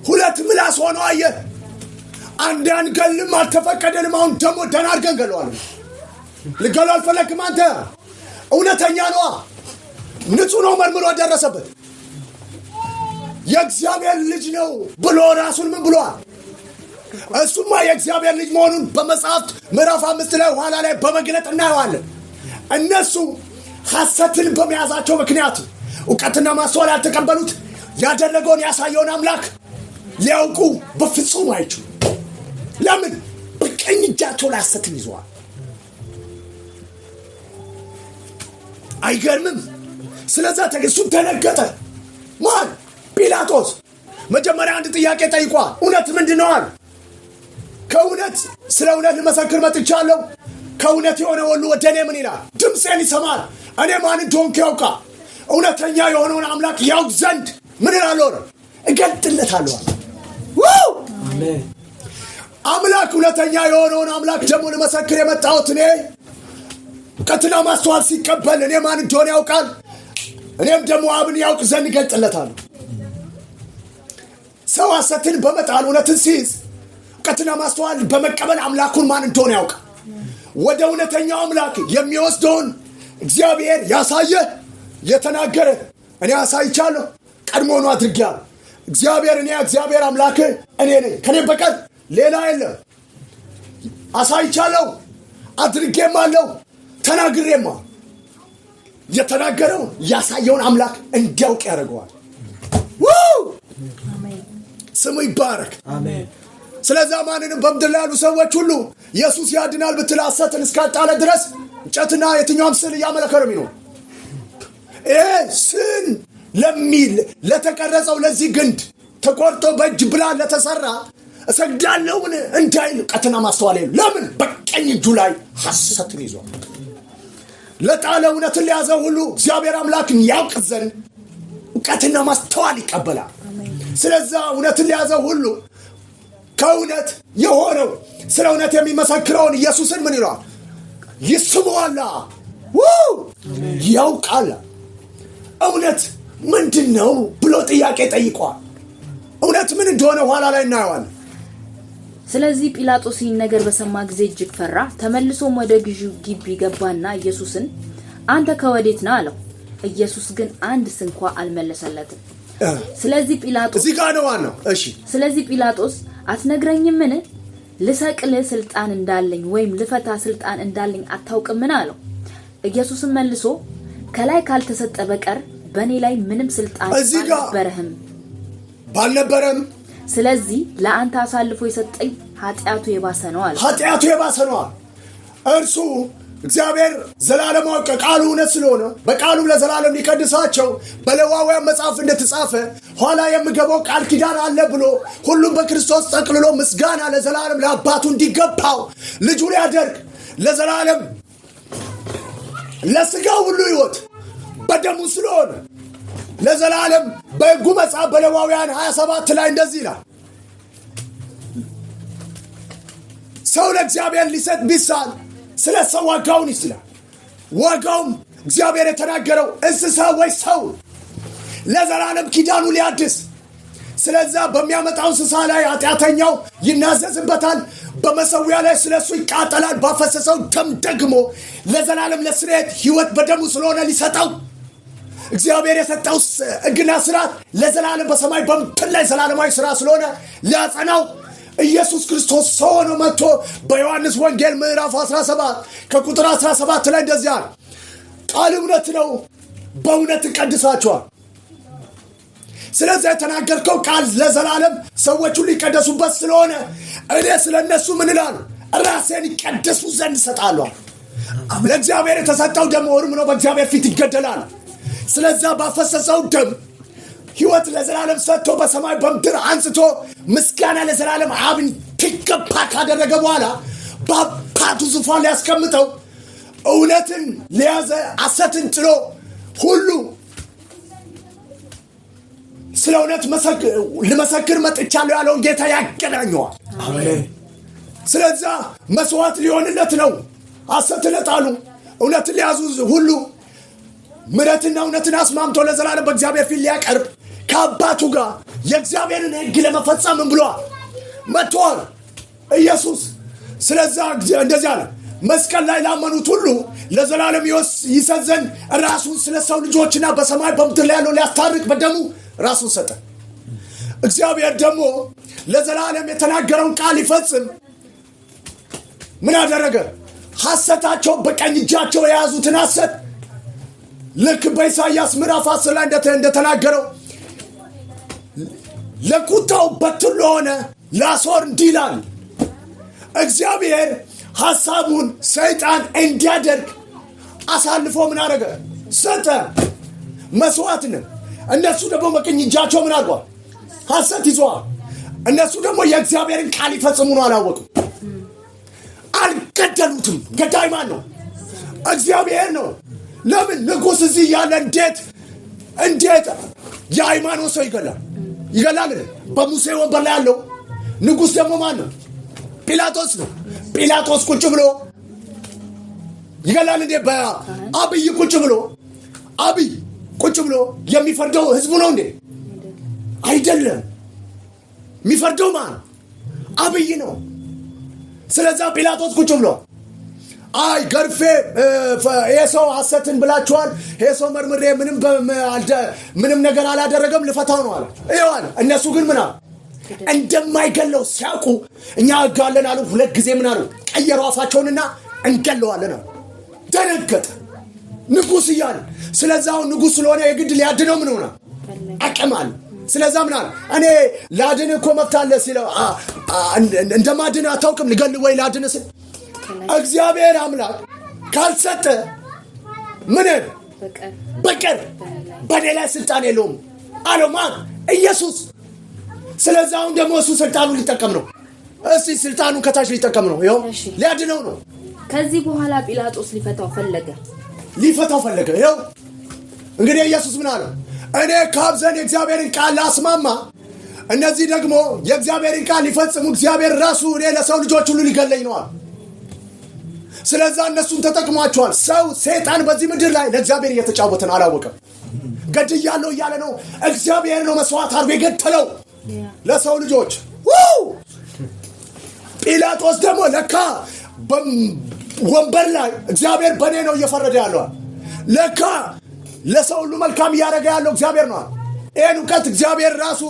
ሁለት ምላስ ሆነው አየ። አንድ አንገልም አልተፈቀደንም። አሁን ደግሞ ደህና አድርገን ገለዋለን። ልገለው አልፈለግም። አንተ እውነተኛ ነዋ፣ ንጹህ ነው፣ መርምሮ ደረሰበት። የእግዚአብሔር ልጅ ነው ብሎ ራሱን ምን ብሏል? እሱማ የእግዚአብሔር ልጅ መሆኑን በመጽሐፍት ምዕራፍ 5 ላይ ኋላ ላይ በመግለጥ እናየዋለን። እነሱ ሐሰትን በመያዛቸው ምክንያት እውቀትና ማስተዋል ያልተቀበሉት ያደረገውን ያሳየውን አምላክ ሊያውቁ በፍጹም አይችሉም። ለምን? በቀኝ እጃቸው ላይ ሐሰትን ይዘዋል። አይገርምም? ስለዛ ተገሱ ተነገጠ። ማን? ጲላጦስ። መጀመሪያ አንድ ጥያቄ ጠይቋል። እውነት ምንድነው አለ። ከእውነት ስለ እውነት ልመሰክር መጥቻለሁ። ከእውነት የሆነ ሁሉ ወደ እኔ ምን ይላል? ድምፄን ይሰማል። እኔ ማን እንደሆንኩ ያውቃል። እውነተኛ የሆነውን አምላክ ያውቅ ዘንድ ምን እላለሁ? እገልጥለታለሁ። አሜን። አምላክ እውነተኛ የሆነውን አምላክ ደግሞ ልመሰክር የመጣሁት እኔ እውቀትና ማስተዋል ሲቀበል እኔ ማን እንደሆነ ያውቃል። እኔም ደግሞ አብን ያውቅ ዘንድ እገልጥለታለሁ። ሰው ሐሰትን በመጣል እውነትን ሲይዝ እውቀትና ማስተዋል በመቀበል አምላኩን ማን እንደሆነ ያውቃል። ወደ እውነተኛው አምላክ የሚወስደውን እግዚአብሔር ያሳየ የተናገረ እኔ አሳይቻለሁ፣ ቀድሞውኑ አድርጌያለሁ። እግዚአብሔር አምላክ እኔ ነኝ፣ ከኔ በቀር ሌላ የለም። አሳይቻለሁ፣ አድርጌማለሁ፣ ተናግሬማ። የተናገረውን ያሳየውን አምላክ እንዲያውቅ ያደርገዋል። ስሙ ይባረክ። አሜን። ስለዚህ ማንንም በምድር ላይ ያሉ ሰዎች ሁሉ ኢየሱስ ያድናል ብትል ሐሰትን እስካጣለ ድረስ እንጨትና የትኛውም ስዕል እያመለከ ነው የሚኖር። ስዕል ለሚል ለተቀረጸው ለዚህ ግንድ ተቆርጦ በእጅ ብላን ለተሰራ እሰግዳለሁን እንዳይል እውቀትና ማስተዋል የለም። ለምን? በቀኝ እጁ ላይ ሐሰትን ይዟል። ለጣለ እውነትን ለያዘው ሁሉ እግዚአብሔር አምላክን ያውቅ ዘንድ እውቀትና ማስተዋል ይቀበላል። ስለዛ እውነትን ለያዘው ሁሉ ከእውነት የሆነው ስለ እውነት የሚመሰክረውን ኢየሱስን ምን ይለዋል? ይስመዋል፣ ያውቃል። እውነት ምንድነው ብሎ ጥያቄ ጠይቋል። እውነት ምን እንደሆነ ኋላ ላይ እናየዋለን። ስለዚህ ጲላጦስ ይህን ነገር በሰማ ጊዜ እጅግ ፈራ። ተመልሶም ወደ ግዢው ግቢ ገባና ኢየሱስን አንተ ከወዴት ነህ አለው። ኢየሱስ ግን አንድ ስንኳ አልመለሰለትም። ስለዚህ ጲላጦስ እዚህ ጋር ነው ዋናው። እሺ፣ ስለዚህ ጲላጦስ አትነግረኝምን? ልሰቅል ስልጣን እንዳለኝ ወይም ልፈታ ስልጣን እንዳለኝ አታውቅምን አለው። ኢየሱስም መልሶ ከላይ ካልተሰጠ በቀር በእኔ ላይ ምንም ስልጣን ባልነበረም ስለዚህ ለአንተ አሳልፎ የሰጠኝ ኃጢአቱ የባሰ ነው አለ። ኃጢአቱ የባሰ ነው። እርሱ እግዚአብሔር ዘላለማዊ ቃሉ እውነት ስለሆነ በቃሉም ለዘላለም ሊቀድሳቸው በሌዋውያን መጽሐፍ እንደተጻፈ ኋላ የምገባው ቃል ኪዳን አለ ብሎ ሁሉም በክርስቶስ ጠቅልሎ ምስጋና ለዘላለም ለአባቱ እንዲገባው ልጁ ሊያደርግ ለዘላለም ለስጋው ሁሉ ሕይወት በደሙ ስለሆነ ለዘላለም በሕጉ መጽሐፍ በሌዋውያን 27 ላይ እንደዚህ ይላል። ሰው ለእግዚአብሔር ሊሰጥ ቢሳል ስለ ሰው ዋጋውን ይስላል። ዋጋውም እግዚአብሔር የተናገረው እንስሳ ወይ ሰው ለዘላለም ኪዳኑ ሊያድስ ስለዛ በሚያመጣው እንስሳ ላይ ኃጢአተኛው ይናዘዝበታል። በመሰዊያ ላይ ስለሱ ይቃጠላል። ባፈሰሰው ደም ደግሞ ለዘላለም ለስርየት ሕይወት በደሙ ስለሆነ ሊሰጠው እግዚአብሔር የሰጠው ሕግና ሥርዓት ለዘላለም በሰማይ በምድር ላይ ዘላለማዊ ሥራ ስለሆነ ሊያጸናው ኢየሱስ ክርስቶስ ሰው ሆኖ መጥቶ በዮሐንስ ወንጌል ምዕራፍ 17 ከቁጥር 17 ላይ እንደዚህ አለ፣ ቃል እውነት ነው፣ በእውነት እቀድሳቸዋል። ስለዚህ የተናገርከው ቃል ለዘላለም ሰዎቹ ሊቀደሱበት ስለሆነ እኔ ስለነሱ ምን እላለሁ? ራሴን ይቀደሱ ዘንድ እሰጣለሁ። ለእግዚአብሔር የተሰጠው ደም ወርም ነው፣ በእግዚአብሔር ፊት ይገደላል። ስለዛ ባፈሰሰው ደም ሕይወት ለዘላለም ሰጥቶ በሰማይ በምድር አንስቶ ምስጋና ለዘላለም አብን ትገባ ካደረገ በኋላ በአባቱ ዙፋን ሊያስቀምጠው እውነትን ለያዘ ሐሰትን ጥሎ ሁሉ ስለ እውነት ልመሰክር መጥቻለሁ ያለውን ጌታ ያገናኘዋል። አሜን። ስለዛ መስዋዕት ሊሆንለት ነው። ሐሰትን ለጣሉ እውነትን ሊያዙ ሁሉ ምሕረትና እውነትን አስማምቶ ለዘላለም በእግዚአብሔር ፊት ሊያቀርብ ከአባቱ ጋር የእግዚአብሔርን ሕግ ለመፈጸም ብሏል መጥቷል ኢየሱስ። ስለዛ እንደዚህ አለ፣ መስቀል ላይ ላመኑት ሁሉ ለዘላለም ይሰጥ ዘንድ ራሱን ስለ ሰው ልጆችና በሰማይ በምድር ላይ ያለው ሊያስታርቅ በደሙ ራሱን ሰጠ። እግዚአብሔር ደግሞ ለዘላለም የተናገረውን ቃል ይፈጽም ምን አደረገ? ሐሰታቸው በቀኝ እጃቸው የያዙትን ሐሰት ልክ በኢሳይያስ ምዕራፍ 10 ላይ እንደተናገረው ለቁጣው በትር ለሆነ ለአሦር እንዲህ ይላል፣ እግዚአብሔር ሐሳቡን ሰይጣን እንዲያደርግ አሳልፎ ምን አደረገ? ሰጠ። መስዋዕትንም እነሱ ደግሞ በቀኝ እጃቸው ምን አድርጓል? ሐሰት ይዘዋል። እነሱ ደግሞ የእግዚአብሔርን ቃል ይፈጽሙ ነው አላወቁም፣ አልገደሉትም። ገዳይ ማን ነው? እግዚአብሔር ነው። ለምን? ንጉሥ እዚህ ያለ እንዴት የሃይማኖት ሰው ይገላል? በሙሴ ወንበር ላይ ያለው ንጉሥ ደግሞ ማን ነው? ጲላጦስ ነው። ጲላጦስ ቁጭ ብሎ ይገላል እንዴ? በአብይ ቁጭ ብሎ የሚፈርደው ህዝቡ ነው እንዴ? አይደለም። የሚፈርደው ማን? አብይ ነው። ስለዛ ጲላጦስ ቁጭ ብሎ አይ ገርፌ የሰው ሐሰትን ብላችኋል፣ የሰው መርምሬ ምንም ነገር አላደረገም ልፈታው ነው አለ። ይዋል እነሱ ግን ምን አሉ? እንደማይገለው ሲያውቁ እኛ ጋለን አሉ። ሁለት ጊዜ ምን አሉ? ቀየሩ አፋቸውንና እንገለዋለን አሉ። ደነገጠ ንጉሥ እያለ። ስለዛው ንጉሥ ስለሆነ የግድ ሊያድነው ምን ሆነ? አቀማል። ስለዛ ምን አለ? እኔ ላድን እኮ መብት አለ ሲለው እንደማድን አታውቅም? ልገል ወይ ላድን ስል እግዚአብሔር አምላክ ካልሰጠ ምን በቀር በኔ ላይ ስልጣን የለውም አለው። ማን? ኢየሱስ። ስለዚህ አሁን ደግሞ እሱ ስልጣኑን ሊጠቀም ነው። እስቲ ስልጣኑን ከታች ሊጠቀም ነው። ይኸው ሊያድነው ነው። ከዚህ በኋላ ጲላጦስ ሊፈታው ፈለገ። ይኸው እንግዲህ ኢየሱስ ምን አለው? እኔ ከአብ ዘንድ የእግዚአብሔርን ቃል ላስማማ፣ እነዚህ ደግሞ የእግዚአብሔርን ቃል ሊፈጽሙ እግዚአብሔር ራሱ እኔ ለሰው ልጆች ሁሉ ሊገለኝ ነዋል። ስለዛ እነሱን ተጠቅሟቸዋል። ሰው ሰይጣን በዚህ ምድር ላይ ለእግዚአብሔር እየተጫወተ ነው፣ አላወቀም። ገድያለሁ እያለ ነው። እግዚአብሔር ነው መስዋዕት አድርጎ የገደለው ለሰው ልጆች። ጲላጦስ ደግሞ ለካ ወንበር ላይ እግዚአብሔር በእኔ ነው እየፈረደ ያለው፣ ለካ ለሰው ሁሉ መልካም እያደረገ ያለው እግዚአብሔር ነው። ይህን እውቀት እግዚአብሔር ራሱ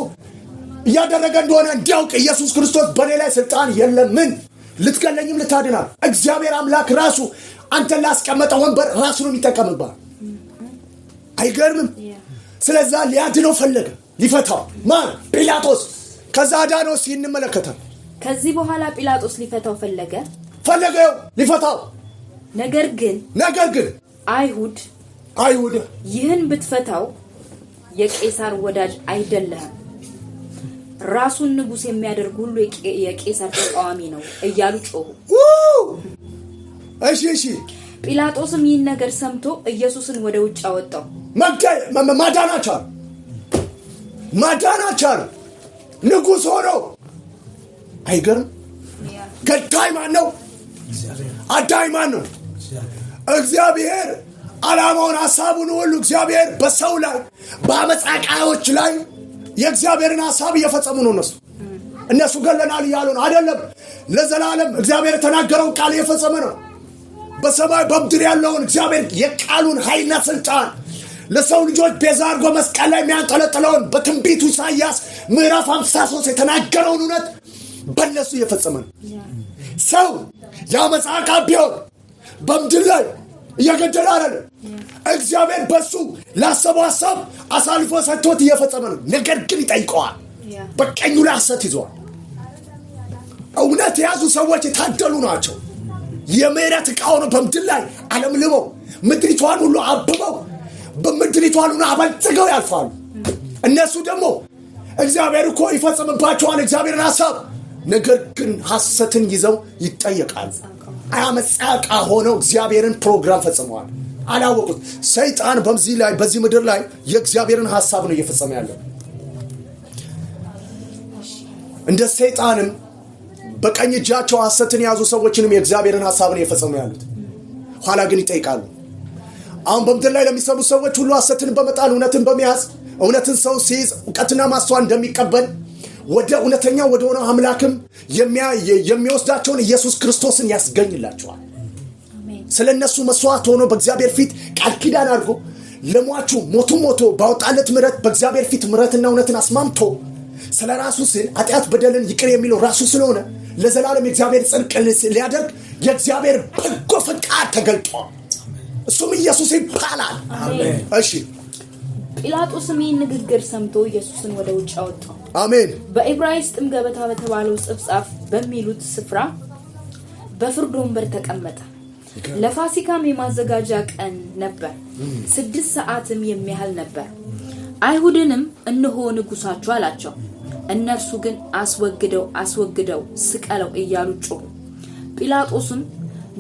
እያደረገ እንደሆነ እንዲያውቅ ኢየሱስ ክርስቶስ በእኔ ላይ ስልጣን የለምን ልትገለኝም ልታድናል። እግዚአብሔር አምላክ ራሱ አንተን ላስቀመጠ ወንበር ራሱ ነው የሚጠቀምባል። አይገርምም? ስለዛ ሊያድነው ፈለገ፣ ሊፈታው። ማን? ጲላጦስ። ከዛ አዳነው። እንመለከታል። ከዚህ በኋላ ጲላጦስ ሊፈታው ፈለገ ሊፈታው። ነገር ግን አይሁድ ይህን ብትፈታው የቄሳር ወዳጅ አይደለህም፣ ራሱን ንጉሥ የሚያደርግ ሁሉ የቄሳር ተቃዋሚ ነው እያሉ ጮሁ። እሺ። ጲላጦስም ይህን ነገር ሰምቶ ኢየሱስን ወደ ውጭ አወጣው። ማዳናቻል ንጉሥ ሆኖ። አይገርም? ገዳይ ማን ነው? አዳይ ማን ነው? እግዚአብሔር ዓላማውን ሐሳቡን ሁሉ እግዚአብሔር በሰው ላይ በአመጻቃዮች ላይ የእግዚአብሔርን ሐሳብ እየፈጸሙ ነው። እነሱ ገለናል እያሉ ነው አይደለም። ለዘላለም እግዚአብሔር የተናገረውን ቃል እየፈጸመ ነው። በሰማይ በምድር ያለውን እግዚአብሔር የቃሉን ኃይልና ስልጣን ለሰው ልጆች ቤዛ አድርጎ መስቀል ላይ የሚያንጠለጥለውን በትንቢቱ ኢሳይያስ ምዕራፍ 53 የተናገረውን እውነት በእነሱ እየፈጸመ ነው። ሰው የአመፃ ዕቃ ቢሆን በምድር ላይ እየገደለ አይደለም። እግዚአብሔር በሱ ላሰበው ሐሳብ አሳልፎ ሰጥቶት እየፈጸመ ነው። ነገር ግን ይጠይቀዋል። በቀኙ ላይ ሐሰት ይዘዋል። እውነት የያዙ ሰዎች የታደሉ ናቸው። የምህረት ዕቃ ሆነው በምድር ላይ አለምልመው ምድሪቷን ሁሉ አብበው በምድሪቷን ሁሉ አበልጽገው ያልፋሉ። እነሱ ደግሞ እግዚአብሔር እኮ ይፈጽምባቸዋል እግዚአብሔርን ሐሳብ። ነገር ግን ሐሰትን ይዘው ይጠየቃሉ። አመፃ ዕቃ ሆነው እግዚአብሔርን ፕሮግራም ፈጽመዋል። አላወቁት። ሰይጣን በዚህ ምድር ላይ የእግዚአብሔርን ሐሳብ ነው እየፈጸመ ያለው። እንደ ሰይጣንም በቀኝ እጃቸው ሐሰትን ያዙ ሰዎችንም የእግዚአብሔርን ሐሳብ ነው እየፈጸሙ ያሉት። ኋላ ግን ይጠይቃሉ። አሁን በምድር ላይ ለሚሰሩ ሰዎች ሁሉ ሐሰትን በመጣል እውነትን በመያዝ እውነትን ሰው ሲይዝ ዕውቀትና ማስተዋል እንደሚቀበል ወደ እውነተኛ ወደ ሆነው አምላክም የሚወስዳቸውን ኢየሱስ ክርስቶስን ያስገኝላቸዋል። ስለነሱ መስዋዕት ሆኖ በእግዚአብሔር ፊት ቃል ኪዳን አድርጎ ለሟቹ ሞቶ ባወጣለት ምሕረት በእግዚአብሔር ፊት ምሕረትና እውነትን አስማምቶ ስለራሱ ሲል ኃጢአት በደልን ይቅር የሚለው ራሱ ስለሆነ ለዘላለም የእግዚአብሔር ጽድቅ ሊያደርግ የእግዚአብሔር በጎ ፈቃድ ተገልጧል። እሱም ኢየሱስ ይባላል። አሜን። እሺ ጲላጦስም ይህን ንግግር ሰምቶ ኢየሱስን ወደ ውጭ አወጣው። አሜን። በዕብራይስጥም ገበታ በተባለው ጽፍጻፍ በሚሉት ስፍራ በፍርድ ወንበር ተቀመጠ። ለፋሲካም የማዘጋጃ ቀን ነበር። 6 ሰዓትም የሚያህል ነበር። አይሁድንም እነሆ ንጉሳችሁ አላቸው። እነርሱ ግን አስወግደው ስቀለው እያሉ ጮሁ። ጲላጦስም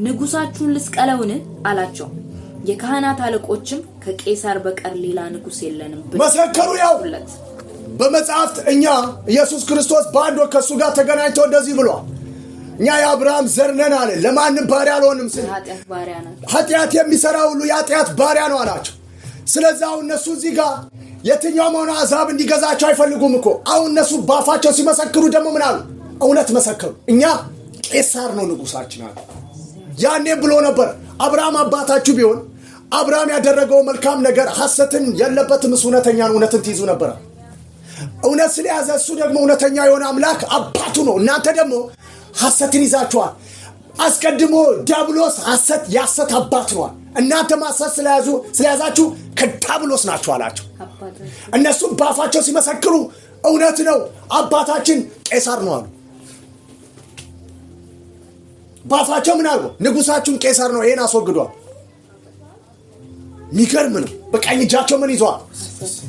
ንጉሳችሁን ልስቀለውን አላቸው። የካህናት አለቆችም ከቄሳር በቀር ሌላ ንጉስ የለንም መሰከሩ። ያው በመጽሐፍት እኛ ኢየሱስ ክርስቶስ በአንድ ወቅት ከሱ ጋር ተገናኝቶ እንደዚህ ብሏል። እኛ የአብርሃም ዘር ነን አለ። ለማንም ባሪያ አልሆንም ሲል ኃጢአት የሚሰራ ሁሉ የኃጢአት ባሪያ ነው አላቸው። ስለዚህ አሁን እነሱ እዚህ ጋር የትኛውም ሆነ አሕዛብ እንዲገዛቸው አይፈልጉም እኮ። አሁን እነሱ ባፋቸው ሲመሰክሩ ደግሞ ምን አሉ? እውነት መሰከሩ። እኛ ቄሳር ነው ንጉሳችን አሉ። ያኔ ብሎ ነበር አብርሃም አባታችሁ ቢሆን አብርሃም ያደረገው መልካም ነገር ሐሰትን የለበትም፣ እሱ እውነተኛን እውነትን ትይዙ ነበር። እውነት ስለያዘ እሱ ደግሞ እውነተኛ የሆነ አምላክ አባቱ ነው። እናንተ ደግሞ ሐሰትን ይዛችኋል። አስቀድሞ ዲያብሎስ ሐሰት ያሰት አባት ነው። እናንተ ሐሰት ስለያዛችሁ ከዲያብሎስ ናችሁ አላቸው። እነሱም ባፋቸው ሲመሰክሩ እውነት ነው አባታችን ቄሳር ነው አሉ። ባፋቸው ምን አሉ? ንጉሳችሁን ቄሳር ነው፣ ይሄን አስወግዷል። ሚገርም ነው። በቀኝ እጃቸው ምን ይዟል?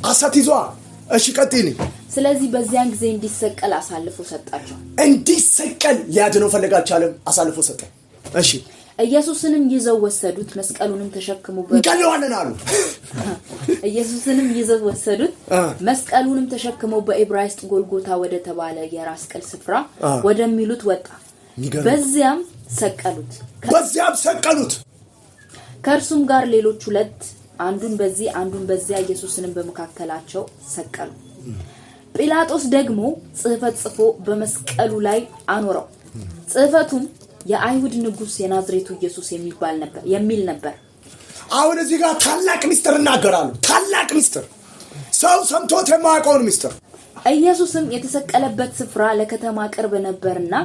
ሐሰት ይዟል። እሺ ቀጥይኝ። ስለዚህ በዚያን ጊዜ እንዲሰቀል አሳልፎ ሰጣቸው። እንዲሰቀል ሊያድነው ፈለገ፣ አልቻለም። አሳልፎ ሰጠ። እሺ ኢየሱስንም ይዘው ወሰዱት። መስቀሉንም ተሸክመው እንገለዋለን አሉ። ኢየሱስንም ይዘው ወሰዱት። መስቀሉንም ተሸክመው በዕብራይስጥ ጎልጎታ ወደ ተባለ የራስ ቅል ስፍራ ወደሚሉት ወጣ። በዚያም ሰቀሉት። ከእርሱም ጋር ሌሎች 2 አንዱን በዚህ አንዱን በዚያ ኢየሱስንም በመካከላቸው ሰቀሉ። ጲላጦስ ደግሞ ጽሕፈት ጽፎ በመስቀሉ ላይ አኖረው። ጽሕፈቱም የአይሁድ ንጉስ የናዝሬቱ ኢየሱስ የሚል ነበር። አሁን እዚህ ጋር ታላቅ ምስጢር እናገራሉ። ታላቅ ምስጢር፣ ሰው ሰምቶት የማያውቀውን ምስጢር። ኢየሱስም የተሰቀለበት ስፍራ ለከተማ ቅርብ ነበርና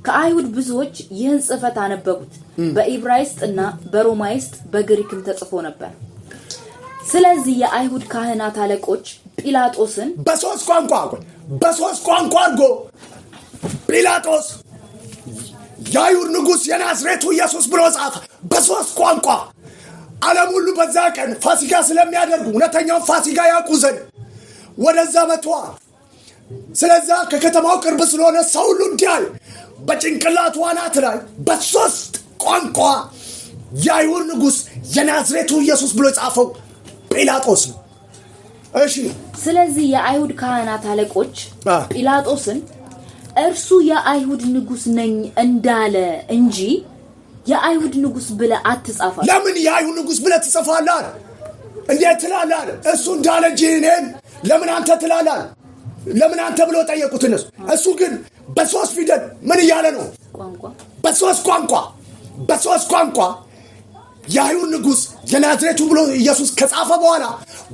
ከአይሁድ ብዙዎች ይህን ጽሕፈት አነበቡት። በዕብራይስጥና በሮማይስጥ በግሪክም ተጽፎ ነበር። ስለዚህ የአይሁድ ካህናት አለቆች ጲላጦስን በሶስት ቋንቋ አድርጎ ጲላጦስ የአይሁድ ንጉስ የናዝሬቱ ኢየሱስ ብሎ ጻፈ። በሶስት ቋንቋ ዓለም ሁሉ በዛ ቀን ፋሲካ ስለሚያደርጉ እውነተኛውን ፋሲካ ያውቁ ዘንድ ወደዛ መጥቷል። ስለዚህ ከከተማው ቅርብ ስለሆነ ሰው ሁሉ እንዲያይ በጭንቅላቱ አናት ላይ በሶስት ቋንቋ የአይሁድ ንጉስ የናዝሬቱ ኢየሱስ ብሎ ጻፈው ጲላጦስ ነው። እሺ ስለዚህ የአይሁድ ካህናት አለቆች ጲላጦስን እርሱ የአይሁድ ንጉስ ነኝ እንዳለ እንጂ የአይሁድ ንጉስ ብለ አትጻፋ። ለምን የአይሁድ ንጉስ ብለ ትጽፋለህ? እንዴት ትላለህ? እሱ እንዳለ እንጂ እኔን ለምን አንተ ትላለህ? ለምን አንተ ብሎ ጠየቁት እነሱ። እሱ ግን በሶስት ፊደል ምን እያለ ነው? በሶስት ቋንቋ የአይሁድ ንጉስ የናዝሬቱ ብሎ ኢየሱስ ከጻፈ በኋላ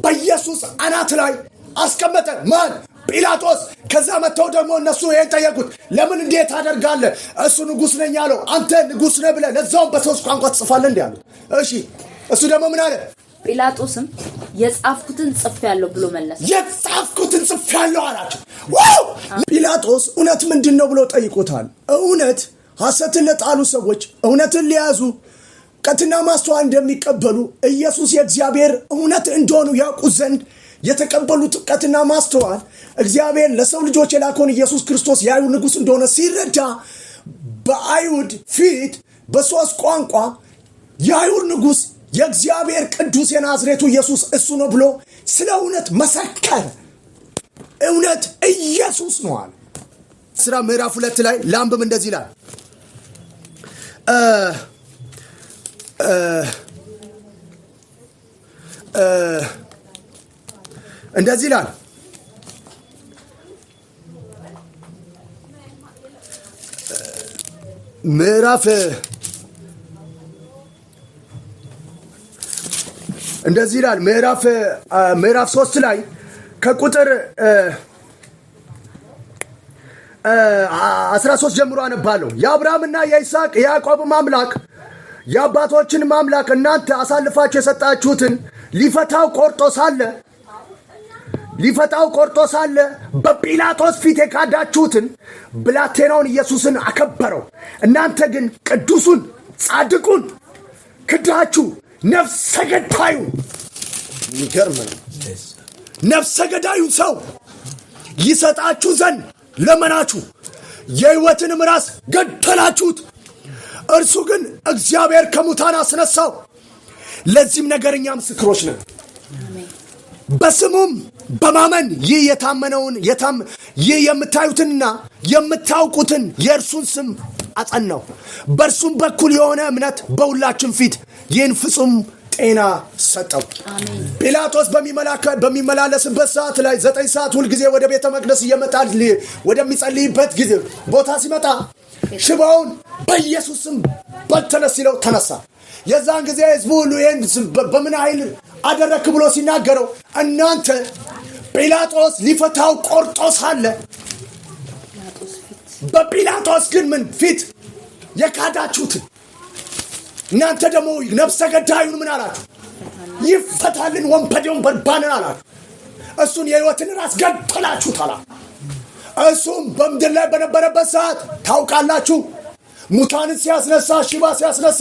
በኢየሱስ አናት ላይ አስቀመጠ። ማን? ጲላጦስ። ከዛ መተው ደግሞ እነሱ ይሄን ጠየቁት። ለምን እንዴት ታደርጋለህ? እሱ ንጉስ ነኝ ያለው አንተ ንጉስ ነህ ብለህ ለዛውም በሶስት ቋንቋ ትጽፋለህ እንዴ አሉት። እሺ እሱ ደግሞ ምን አለ? ጲላጦስም የጻፍኩትን ጽፌያለሁ ብሎ መለሰ። የጻፍኩትን ጽፌያለሁ አላቸው። ዋው! ጲላጦስ እውነት ምንድነው ብሎ ጠይቆታል። እውነት ሐሰትን ለጣሉ ሰዎች እውነትን ሊያዙ ቀጥና ማስተዋል እንደሚቀበሉ ኢየሱስ የእግዚአብሔር እውነት እንደሆኑ ያውቁ ዘንድ የተቀበሉት ቀጥና ማስተዋል እግዚአብሔር ለሰው ልጆች የላከውን ኢየሱስ ክርስቶስ የአይሁድ ንጉስ እንደሆነ ሲረዳ በአይሁድ ፊት በሶስት ቋንቋ የአይሁድ ንጉስ የእግዚአብሔር ቅዱስ የናዝሬቱ ኢየሱስ እሱ ነው ብሎ ስለ እውነት መሰከረ። እውነት ኢየሱስ ነው አለ። ሥራ ምዕራፍ 2 ላይ ላምብም እንደዚህ ይላል። እንደዚህ ይላል። ምዕራፍ እንደዚህ ይላል። ምዕራፍ 3 ላይ ከቁጥር 13 ጀምሮ አነባለሁ። የአብርሃምና የይስሐቅ የያዕቆብም አምላክ የአባቶችንም አምላክ እናንተ አሳልፋችሁ የሰጣችሁትን ሊፈታው ቆርጦ ሳለ በጲላጦስ ፊት የካዳችሁትን ብላቴናውን ኢየሱስን አከበረው። እናንተ ግን ቅዱሱን ጻድቁን ክዳችሁ ነፍሰ ገዳዩን፣ የሚገርም ነው፣ ነፍሰ ገዳዩን ሰው ይሰጣችሁ ዘንድ ለመናችሁ፣ የሕይወትንም ራስ ገደላችሁት። እርሱ ግን እግዚአብሔር ከሙታን አስነሳው። ለዚህም ነገር እኛ ምስክሮች ነን። በስሙም በማመን ይህ የታመነውን ይህ የምታዩትንና የምታውቁትን የእርሱን ስም አጸናው። በእርሱም በኩል የሆነ እምነት በሁላችን ፊት ይህን ፍጹም ጤና ሰጠው። ጲላጦስ በሚመላለስበት ሰዓት ላይ 9 ሰዓት ሁልጊዜ ወደ ቤተ መቅደስ እየመጣ ወደሚጸልይበት ጊዜ ቦታ ሲመጣ ሽባውን በኢየሱስ ስም በተነስ ሲለው ተነሳ። የዛን ጊዜ ህዝቡ ሁሉ ይህን በምን ኃይል አደረክ ብሎ ሲናገረው እናንተ ጲላጦስ ሊፈታው ቆርጦ ሳለ በጲላጦስ ግን ምን ፊት የካዳችሁትን እናንተ ደግሞ ነፍሰ ገዳዩን ምን አላችሁ? ይፈታልን ወንበዴውን በርባንን አላችሁ። እሱን የሕይወትን ራስ ገደላችሁት አላ። እሱም በምድር ላይ በነበረበት ሰዓት ታውቃላችሁ፣ ሙታንን ሲያስነሳ፣ ሽባ ሲያስነሳ፣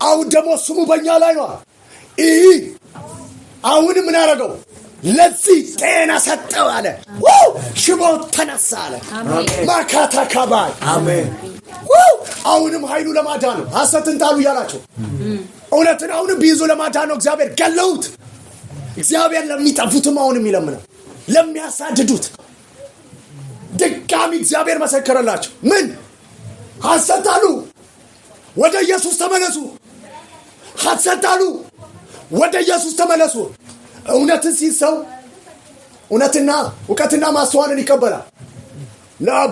አሁን ደግሞ ስሙ በእኛ ላይ ነው። ይህ አሁን ምን አደረገው? ለዚህ ጤና ሰጠው አለ። ሽባው ተነሳ አለ። ማካታ ከባይ አሜን። አሁንም ኃይሉ ለማዳን ነው። ሐሰትን ጣሉ እያላቸው እውነትን አሁንም ቢይዙ ለማዳን ነው። እግዚአብሔር ገለውት። እግዚአብሔር ለሚጠፉትም አሁንም ይለምናል፣ ለሚያሳድዱት ድጋሚ እግዚአብሔር መሰከረላቸው። ምን ሐሰት ጣሉ፣ ወደ ኢየሱስ ተመለሱ። ሐሰት ጣሉ፣ ወደ ኢየሱስ ተመለሱ። እውነትን ሲሰው እውነትና እውቀትና ማስተዋልን ይቀበላል።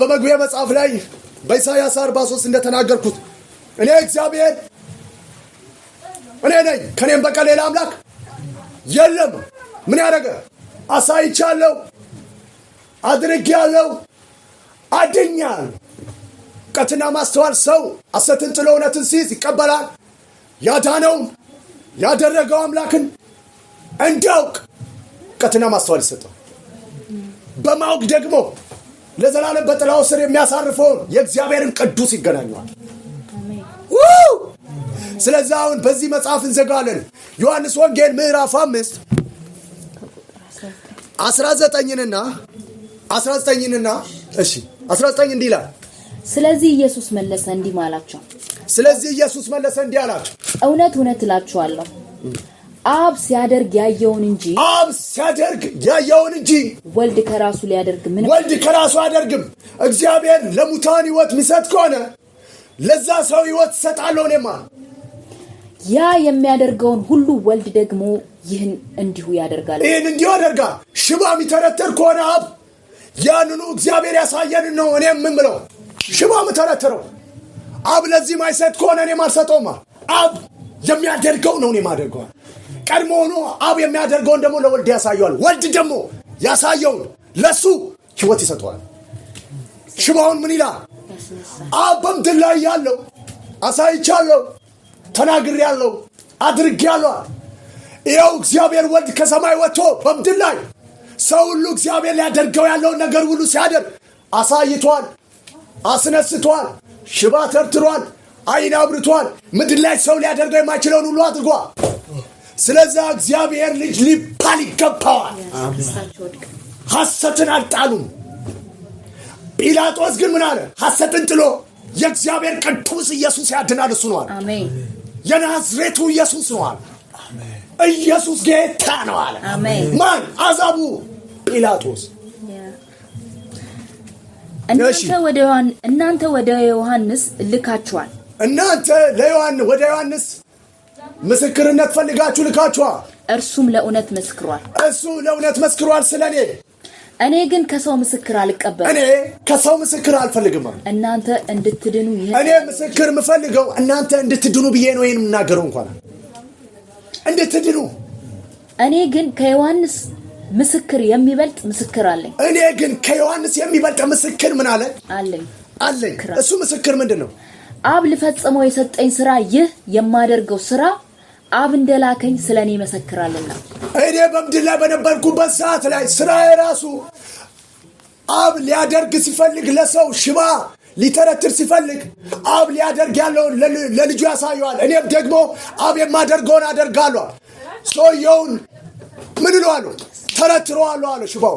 በመግቢያ መጽሐፍ ላይ በኢሳይያስ 43 እንደተናገርኩት እኔ እግዚአብሔር እኔ ነኝ፣ ከኔም በቀር ሌላ አምላክ የለም። ምን ያደረገ? አሳይቻለሁ፣ አድርጌያለሁ፣ አድኛለሁ። እውቀትና ማስተዋል ሰው ሐሰትን ጥሎ እውነትን ሲይዝ ይቀበላል። ያዳነው ያደረገው አምላክን እንዲያውቅ እውቀትና ማስተዋል ይሰጠው። በማወቅ ደግሞ ለዘላለም በጥላው ስር የሚያሳርፈውን የእግዚአብሔርን ቅዱስ ይገናኘዋል። ስለዚህ አሁን በዚህ መጽሐፍ እንዘጋለን። ዮሐንስ ወንጌል ምዕራፍ 5 19 እንዲህ ይላል። ስለዚህ ኢየሱስ መለሰ እንዲህ አላቸው፣ እውነት እውነት እላችኋለሁ አብ ሲያደርግ ያየውን እንጂ ወልድ ከራሱ አያደርግም። እግዚአብሔር ለሙታን ሕይወት የሚሰጥ ከሆነ ለዛ ሰው ሕይወት ይሰጣለው ነማ ያ የሚያደርገውን ሁሉ ወልድ ደግሞ ይህን እንዲሁ ያደርጋል። ሽባ የሚተረተር ከሆነ አብ ያንኑ እግዚአብሔር ያሳየን ነው። እኔም ምን ብለው ሽባ ምተረተረው አብ ለዚህ ማይሰጥ ከሆነ እኔ ማልሰጠውማ አብ የሚያደርገው ነው እኔ ማደርገው። ቀድሞ ሆኖ አብ የሚያደርገውን ደግሞ ለወልድ ያሳየዋል። ወልድ ደግሞ ያሳየውን ለሱ ሕይወት ይሰጠዋል። ሽባውን ምን ይላል? አብ በምድር ላይ ያለው አሳይቻለሁ፣ ተናግሬያለሁ፣ አድርጌያለሁ። ይኸው እግዚአብሔር ወልድ ከሰማይ ወጥቶ በምድር ላይ ሰው ሁሉ እግዚአብሔር ሊያደርገው ያለውን ነገር ሁሉ ሲያደርግ አሳይቷል፣ አስነስቷል፣ ሽባ ተርትሯል፣ አይን አብርቷል። ምድር ላይ ሰው ሊያደርገው የማይችለውን ሁሉ አድርጓል። ስለዚህ እግዚአብሔር ልጅ ሊባል ይገባዋል። ሐሰትን አልጣሉም። ጲላጦስ ግን ምን አለ? ሐሰትን ጥሎ የእግዚአብሔር ቅዱስ ኢየሱስ ያድናል እሱ ነው አለ። አሜን። የናዝሬቱ ኢየሱስ ነው አለ። ኢየሱስ ጌታ ነው አለ። አሜን። ማን? አዛቡ ጲላጦስ። እናንተ ወደ ዮሐንስ ልካችኋል። እናንተ ወደ ዮሐንስ ምስክርነት ፈልጋችሁ ልካችኋል። እርሱም ለእውነት መስክሯል ስለኔ። እኔ ግን ከሰው ምስክር አልቀበልም። እኔ ከሰው ምስክር አልፈልግም። እናንተ እንድትድኑ እኔ ምስክር የምፈልገው እናንተ እንድትድኑ ብዬ ነው ይሄን የምናገረው። እንኳን እንድትድኑ። እኔ ግን ከዮሐንስ ምስክር የሚበልጥ ምስክር አለኝ። እኔ ግን ከዮሐንስ የሚበልጥ ምስክር ምን አለኝ? እሱ ምስክር ምንድነው? አብ ልፈጽመው የሰጠኝ ስራ ይህ የማደርገው ስራ አብ እንደላከኝ ስለኔ መሰክራልና። እኔ በምድር ላይ በነበርኩበት ሰዓት ላይ ስራዬ ራሱ አብ ሊያደርግ ሲፈልግ ለሰው ሽባ ሊተረትር ሲፈልግ አብ ሊያደርግ ያለውን ለልጁ ያሳየዋል። እኔም ደግሞ አብ የማደርገውን አደርጋለሁ። ሰውየውን ምን እለዋለሁ? ተረትረዋለሁ አለ። ሽባው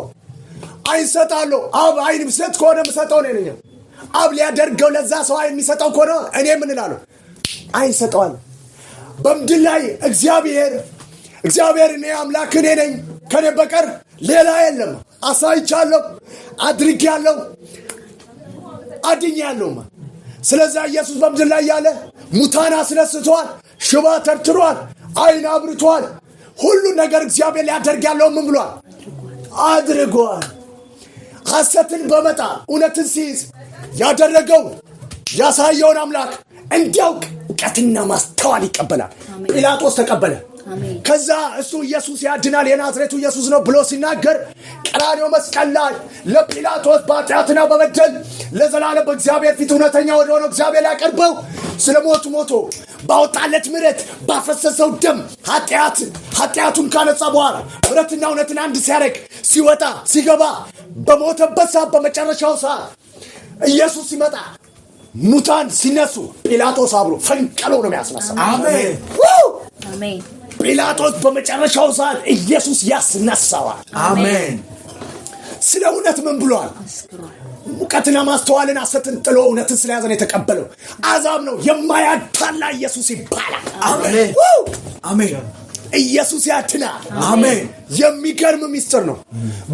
አይን ሰጣለሁ። አብ አይን ምሰጥ ከሆነ ምሰጠው እኔ ነኝ። አብ ሊያደርገው ለዛ ሰው አይን የሚሰጠው ከሆነ እኔ ምን እላለሁ? አይን ሰጠዋለሁ። በምድር ላይ እግዚአብሔር እኔ አምላክ እኔ ነኝ፣ ከኔ በቀር ሌላ የለም። አሳይቻለሁ፣ አድርጌያለሁ፣ አድኛለሁ። ስለዚህ ኢየሱስ በምድር ላይ ያለ ሙታን አስነስቷል፣ ሽባ ተርትሯል፣ አይን አብርቷል። ሁሉ ነገር እግዚአብሔር ሊያደርግ ያለው ምን ብሏል? አድርጓል። ሐሰትን በመጣል እውነትን ሲይዝ ያደረገው ያሳየውን አምላክ እንዲያውቅ እውቀትና ማስተዋል ይቀበላል። ጲላጦስ ተቀበለ። ከዛ እሱ ኢየሱስ ያድናል የናዝሬቱ ኢየሱስ ነው ብሎ ሲናገር ቀራንዮ መስቀል ላይ ለጲላጦስ በኃጢአትና በበደል ለዘላለም በእግዚአብሔር ፊት እውነተኛ ወደሆነው እግዚአብሔር ያቀርበው ስለ ሞቶ ባወጣለት ምሕረት ባፈሰሰው ደም ኃጢአቱን ካነጻ በኋላ ምሕረትና እውነትን አንድ ሲያደርግ ሲወጣ ሲገባ በሞተበት ሰዓት በመጨረሻው ሰዓት ኢየሱስ ሲመጣ ሙታን ሲነሱ ጲላጦስ አብሮ ፈንቅሎ ነው የሚያስነሳው። አሜን። ጲላጦስ በመጨረሻው ሰዓት ኢየሱስ ያስነሳዋል። አሜን። ስለ እውነት ምን ብሏል? ሙቀትና ማስተዋልን ሐሰትን ጥሎ እውነትን ስለያዘን የተቀበለው አዛብ ነው። የማያታላ ኢየሱስ ይባላል። አሜን። አሜን። ኢየሱስ ያድናል። አሜን። የሚገርም ሚስጥር ነው።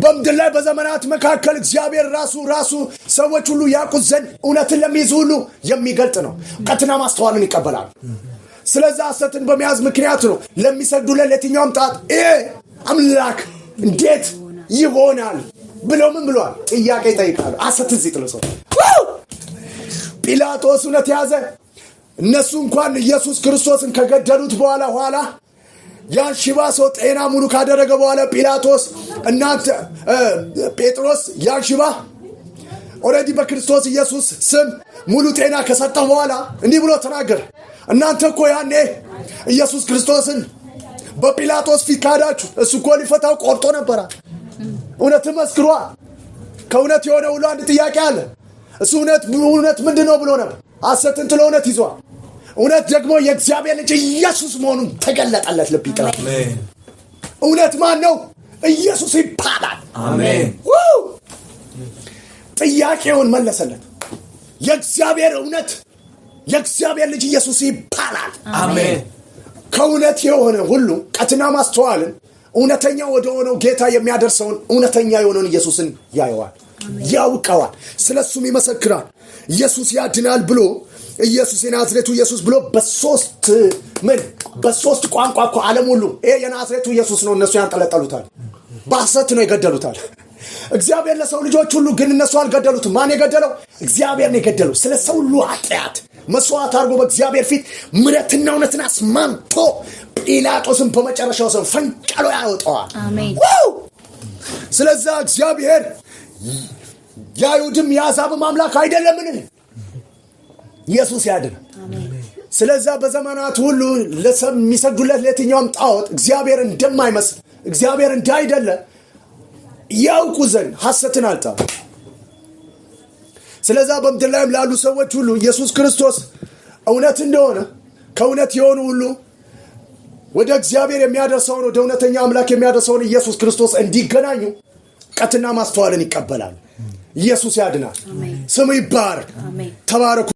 በምድር ላይ በዘመናት መካከል እግዚአብሔር ራሱ ሰዎች ሁሉ ያውቁት ዘንድ እውነትን ለሚይዙ ሁሉ የሚገልጥ ነው። እውቀትና ማስተዋልን ይቀበላል። ስለዚህ ሐሰትን በመያዝ ምክንያት ነው ለሚሰግዱለት ለየትኛውም ጣት አምላክ እንዴት ይሆናል ብለው ምን ብሏል? ጥያቄ ይጠይቃሉ። ሐሰትን ሲጥሉ ሰው ጲላጦስ እውነት ያዘ። እነሱ እንኳን ኢየሱስ ክርስቶስን ከገደሉት በኋላ ያን ሽባ ሰው ጤና ሙሉ ካደረገ በኋላ ጲላጦስ ጴጥሮስ ያን ሽባ ኦሬዲ በክርስቶስ ኢየሱስ ስም ሙሉ ጤና ከሰጠው በኋላ እንዲህ ብሎ ተናገረ። እናንተ እኮ ያኔ ኢየሱስ ክርስቶስን በጲላጦስ ፊት ካዳችሁ፣ እሱ እኮ ሊፈታው ቆርጦ ነበር። እውነትን መስክሯል። ከእውነት የሆነ ሁሉ አንድ ጥያቄ አለ። እሱ እውነት ምንድነው ብሎ ነበር። ሐሰትን ጥሎ እውነት ይዟል። እውነት ደግሞ የእግዚአብሔር ልጅ ኢየሱስ መሆኑን ተገለጠለት። ልብ ይጥላል። እውነት ማን ነው? ኢየሱስ ይባላል። አሜን። ጥያቄውን መለሰለት። የእግዚአብሔር እውነት የእግዚአብሔር ልጅ ኢየሱስ ይባላል። አሜን። ከእውነት የሆነ ሁሉ ቀትና ማስተዋልን እውነተኛ ወደ ሆነው ጌታ የሚያደርሰውን እውነተኛ የሆነውን ኢየሱስን ያየዋል፣ ያውቀዋል፣ ስለሱም ይመሰክራል። ኢየሱስ ያድናል ብሎ ኢየሱስ የናዝሬቱ ኢየሱስ ብሎ በሶስት ቋንቋ እኮ ዓለም ሁሉ ይሄ የናዝሬቱ ኢየሱስ ነው እነሱ ያንጠለጠሉታል፣ በሐሰት ነው ይገደሉታል። እግዚአብሔር ለሰው ልጆች ሁሉ ግን እነሱ አልገደሉትም። ማን የገደለው? እግዚአብሔር ነው የገደለው። ስለ ሰው ሁሉ ኃጢአት መስዋዕት አድርጎ በእግዚአብሔር ፊት ምሕረትና እውነትን አስማምቶ ጲላጦስን በመጨረሻው ሰው ፈንቅሎ ያወጣዋል። አሜን። ስለዛ እግዚአብሔር የአይሁድም የአሕዛብም አምላክ አይደለምን? ኢየሱስ ያድናል። ስለዛ በዘመናት ሁሉ የሚሰግዱለት ለየትኛውም ጣዖት እግዚአብሔር እንደማይመስል እግዚአብሔር እንዳይደለ ያውቁ ዘንድ ሐሰትን አልጣሉ። ስለዛ በምድር ላይም ላሉ ሰዎች ሁሉ ኢየሱስ ክርስቶስ እውነት እንደሆነ ከእውነት የሆኑ ሁሉ ወደ እግዚአብሔር የሚያደርሰውን ወደ እውነተኛ አምላክ የሚያደርሰውን ኢየሱስ ክርስቶስ እንዲገናኙ ቀትና ማስተዋልን ይቀበላሉ። ኢየሱስ ያድናል። ስሙ ይባረክ። ተባረኩ።